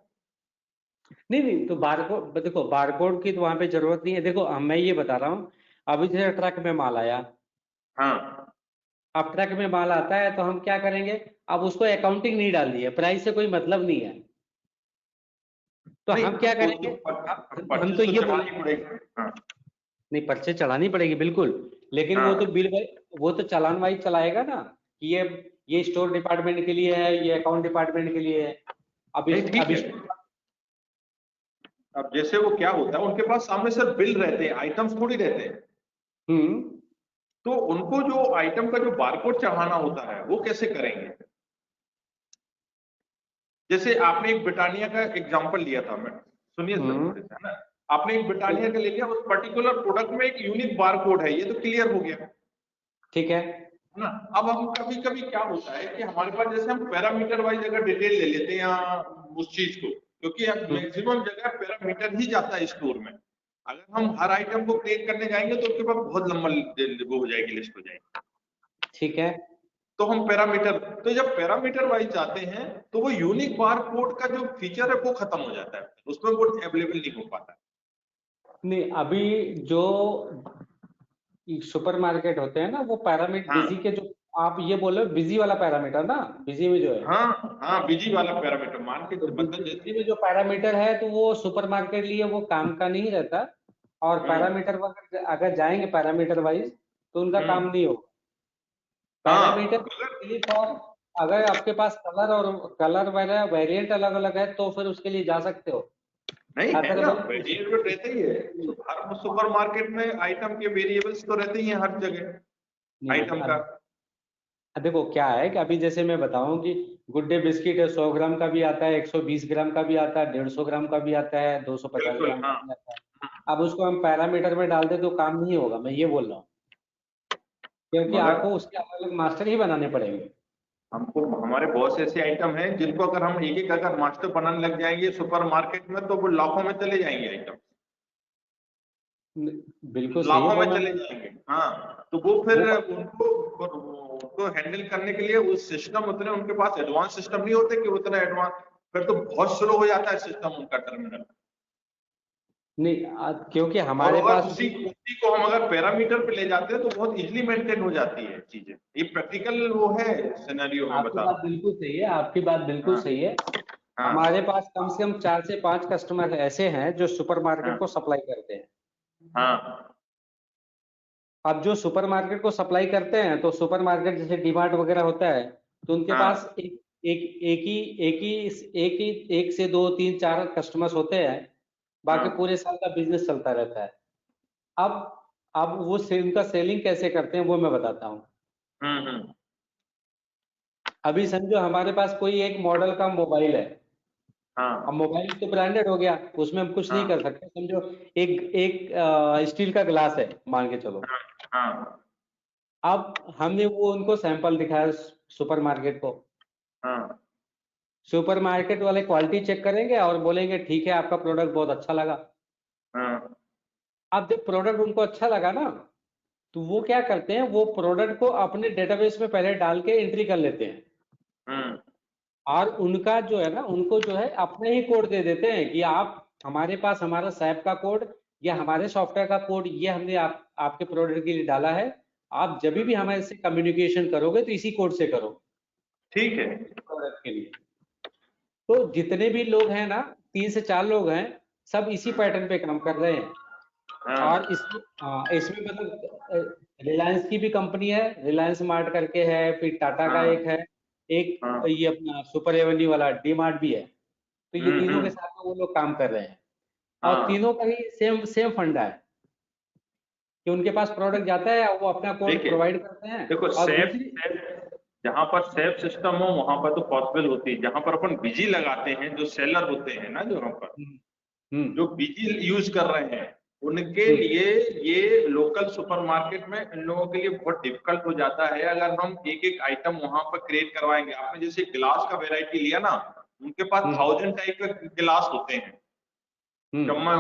नहीं तो बारकोड, देखो बारकोड की तो वहां पे जरूरत नहीं है। देखो मैं ये बता रहा हूँ, अभी जैसे ट्रक में माल आया, हाँ अब ट्रक में माल आता है तो हम क्या करेंगे, अब उसको अकाउंटिंग नहीं डाल दी है, प्राइस से कोई मतलब नहीं है, तो नहीं, हम क्या हमको करेंगे, तो हम परचेज तो तो ये चलानी पड़ेगी। हाँ नहीं, पर्चे चलानी पड़ेगी बिल्कुल, लेकिन वो हाँ तो वो तो चालान वाइज चलाएगा ना, कि ये स्टोर डिपार्टमेंट के लिए है, ये अकाउंट डिपार्टमेंट के लिए है। अब नहीं इस ठीक अब है। इस अब जैसे वो क्या होता है, उनके पास सामने सर बिल रहते हैं, आइटम्स थोड़ी रहते हैं, हम्म तो उनको जो आइटम का जो बारकोड चढ़ाना होता है वो कैसे करेंगे? जैसे आपने एक ब्रिटानिया का एग्जांपल लिया था, मैं सुनिए सर थोड़े से, है ना, आपने एक ब्रिटानिया का ले लिया, उस पर्टिकुलर प्रोडक्ट में एक यूनिक बारकोड है, ये तो क्लियर हो गया, ठीक है। है ना। अब हम कभी कभी क्या होता है कि हमारे पास जैसे हम पैरामीटर वाइज अगर डिटेल ले लेते हैं या उस चीज को, क्योंकि अब मैक्सिमम जगह पैरामीटर ही जाता है स्टोर में, अगर हम हर आइटम को क्रिएट करने जाएंगे तो उसके पास बहुत लंबा वो हो जाएगी, लिस्ट हो जाएगी। ठीक है। तो हम पैरामीटर, तो जब पैरामीटर वाइज जाते हैं तो वो यूनिक बार कोड का जो फीचर है वो खत्म हो जाता है, उसमें वो अवेलेबल नहीं हो पाता। नहीं, अभी जो सुपर मार्केट होते हैं ना, वो पैरामीटर हाँ बिजी के जो आप ये बोल रहे हो, बिजी वाला पैरामीटर ना, बिजी में जो है, हाँ हाँ, बिजी वाला पैरामीटर मान के तो मतलब बिजी जैसे में जो पैरामीटर है तो वो सुपर मार्केट लिए वो काम का नहीं रहता, और हम्म पैरामीटर अगर जाएंगे पैरामीटर वाइज तो उनका हम्म, काम नहीं होगा। पैरामीटर हाँ अगर सिर्फ, और अगर आपके पास कलर वगैरह वेरिएंट अलग अलग है तो फिर उसके लिए जा सकते हो, नहीं है ना, अदरवाइज वेरिएबल रहते ही है, हर सुपर मार्केट में आइटम के वेरिएबल्स तो रहते ही हैं हर जगह नहीं। आइटम का। अब देखो क्या है कि अभी जैसे मैं बताऊं कि गुड डे बिस्किट है, 100 ग्राम का भी आता है, 120 ग्राम का भी आता है, 150 ग्राम का भी आता है, 250 बिल्कुल ग्राम का हाँ। भी आता है। अब उसको हम पैरामीटर में डाल दे तो काम नहीं होगा, मैं ये बोल रहा हूँ, क्योंकि मगर आपको उसके अलग अलग मास्टर ही बनाने पड़ेंगे। हमको, हमारे बहुत से ऐसे आइटम हैं जिनको अगर हम एक एक अगर मास्टर बनाने लग जाएंगे सुपर मार्केट में तो वो लाखों में चले जाएंगे आइटम, बिल्कुल सही है लाखों वो, में मैं चले जाएंगे। हाँ तो वो फिर वो उनको हैंडल करने के लिए उस सिस्टम उतने उनके पास एडवांस सिस्टम नहीं होते कि उतना एडवांस, फिर तो बहुत स्लो हो जाता है सिस्टम उनका टर्मिनल। नहीं क्योंकि और हमारे अगर पास उसी को हम अगर पैरामीटर पे ले जाते हैं तो बहुत इजीली मेंटेन हो जाती है चीजें, ये प्रैक्टिकल वो है सिनेरियो में आपकी बता बात रहा बिल्कुल सही है, आपकी बात बिल्कुल हूँ। सही है। हाँ हमारे पास कम से कम 4 से 5 कस्टमर ऐसे हैं जो सुपर मार्केट हाँ को सप्लाई करते हैं। हाँ अब जो सुपर मार्केट को सप्लाई करते हैं, तो सुपर मार्केट जैसे डीमार्ट वगैरह होता है, तो उनके हाँ पास एक से दो तीन चार कस्टमर्स होते हैं, बाकी हाँ पूरे साल का बिजनेस चलता रहता है। अब अब वो उनका सेलिंग कैसे करते हैं वो मैं बताता हूँ। हम्म। अभी समझो हमारे पास कोई एक मॉडल का मोबाइल है, अब हाँ मोबाइल तो ब्रांडेड हो गया, उसमें हम कुछ नहीं हाँ कर सकते। समझो एक एक स्टील का ग्लास है, मान के चलो। हाँ हाँ अब हमने वो उनको सैंपल दिखाया सुपर मार्केट को, हाँ सुपर मार्केट वाले क्वालिटी चेक करेंगे और बोलेंगे ठीक है, आपका प्रोडक्ट बहुत अच्छा लगा। हाँ अब जब प्रोडक्ट उनको अच्छा लगा ना, तो वो क्या करते हैं, वो प्रोडक्ट को अपने डेटाबेस में पहले डाल के एंट्री कर लेते हैं, हम्म और उनका जो है ना, उनको जो है अपने ही कोड दे देते हैं कि आप हमारे पास हमारा सैप का कोड या हमारे सॉफ्टवेयर का कोड ये हमने आपके प्रोडक्ट के लिए डाला है, आप जब भी हमारे से कम्युनिकेशन करोगे तो इसी कोड से करो ठीक है। प्रोडक्ट के लिए। तो जितने भी लोग हैं ना, 3 से 4 लोग हैं, सब इसी पैटर्न पे काम कर रहे हैं। हाँ और इसमें मतलब रिलायंस की भी कंपनी है, रिलायंस मार्ट करके है, फिर टाटा का एक हाँ है, एक हाँ ये अपना सुपर एवेन्यू वाला डी मार्ट भी है। तो ये तीनों के हम्म, साथ में वो लोग काम कर रहे हैं, और हाँ तीनों का ही सेम सेम फंडा है कि उनके पास प्रोडक्ट जाता है, वो अपना कोड देखिए, प्रोवाइड करते हैं। देखो और सेफ दूसरी सेफ जहाँ पर सेफ सिस्टम हो वहां पर तो पॉसिबल होती है, जहां पर अपन बिजी लगाते हैं जो सेलर होते हैं ना, जो वहां पर हम्म हम्म जो बिजी यूज कर रहे हैं उनके हम्म, लिए ये लोकल सुपरमार्केट में इन लोगों के लिए बहुत डिफिकल्ट हो जाता है अगर हम एक एक आइटम वहां पर क्रिएट करवाएंगे। आपने जैसे गिलास का वेराइटी लिया ना, उनके पास हम्म 1000 टाइप के गिलास होते हैं, हम्म जब मैं